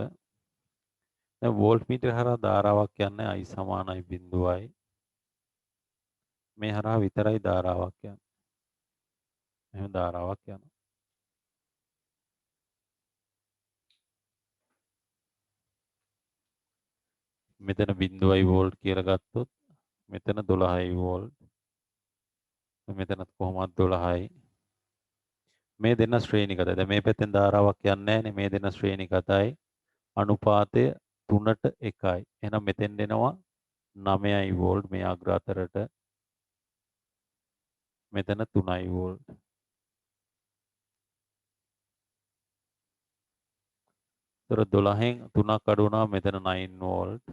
දැන් වෝල්ට් මීටර හරහා ධාරාවක් යන්නේ I සමානයි 0යි. මේ හරහා විතරයි ධාරාවක් යන්නේ. එහෙම ධාරාවක් යනවා. මෙතන 0යි වෝල්ට් කියලා ගත්තොත් මෙතන 12යි වෝල්ට්. මෙතනත් කොහොමත් 12යි. මේ දෙන්න ශ්‍රේණිගතයි. දැන් මේ පැත්තෙන් ධාරාවක් යන්නේ නැහැනේ. මේ දෙන්න ශ්‍රේණිගතයි. අනුපාතය 3ට 1යි. එහෙනම් මෙතෙන් දෙනවා 9යි වෝල්ට් මේ අග්‍ර අතරට. මෙතන 3යි වෝල්ට්. ඒතර 12න් 3ක් අඩු වුණා මෙතන 9 වෝල්ට්.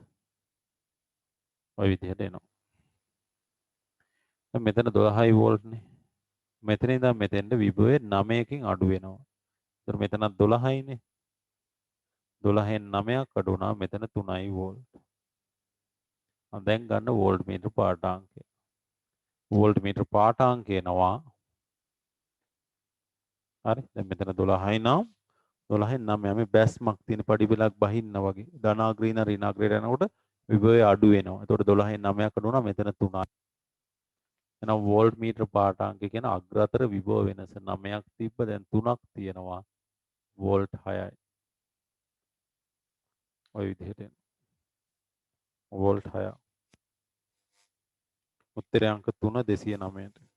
ඔය විදිහට එනවා. දැන් මෙතන 12යි වෝල්ට්නේ. මෙතන ඉඳන් මෙතෙන්ට විභවය 9කින් අඩු වෙනවා. ඒතර මෙතනත් 12යිනේ. 12න් 9ක් අඩු වුණා මෙතන 3යි වෝල්ට්. දැන් ගන්න වෝල්ට් මීටර පාඨාංකය. වෝල්ට් මීටර පාඨාංකය එනවා. හරි. දැන් මෙතන 12යි නම් 12න් 9 මේ බැස්මක් තියෙන පඩිපෙලක් බහින්න වගේ. ධනාග්‍රීන ඍණාග්‍රේට යනකොට විභවය අඩු වෙනවා. එතකොට 12න් 9ක් අඩු වුණා මෙතන 3යි. එහෙනම් වෝල්ට් මීටර පාඨාංකය කියන අග්‍ර අතර විභව වෙනස 9ක් තිබ්බ දැන් 3ක් තියෙනවා. වෝල්ට් 6යි. ඔය විදිහට එනවා. වෝල්ට් 6. උත්තරය අංක 3 209ට.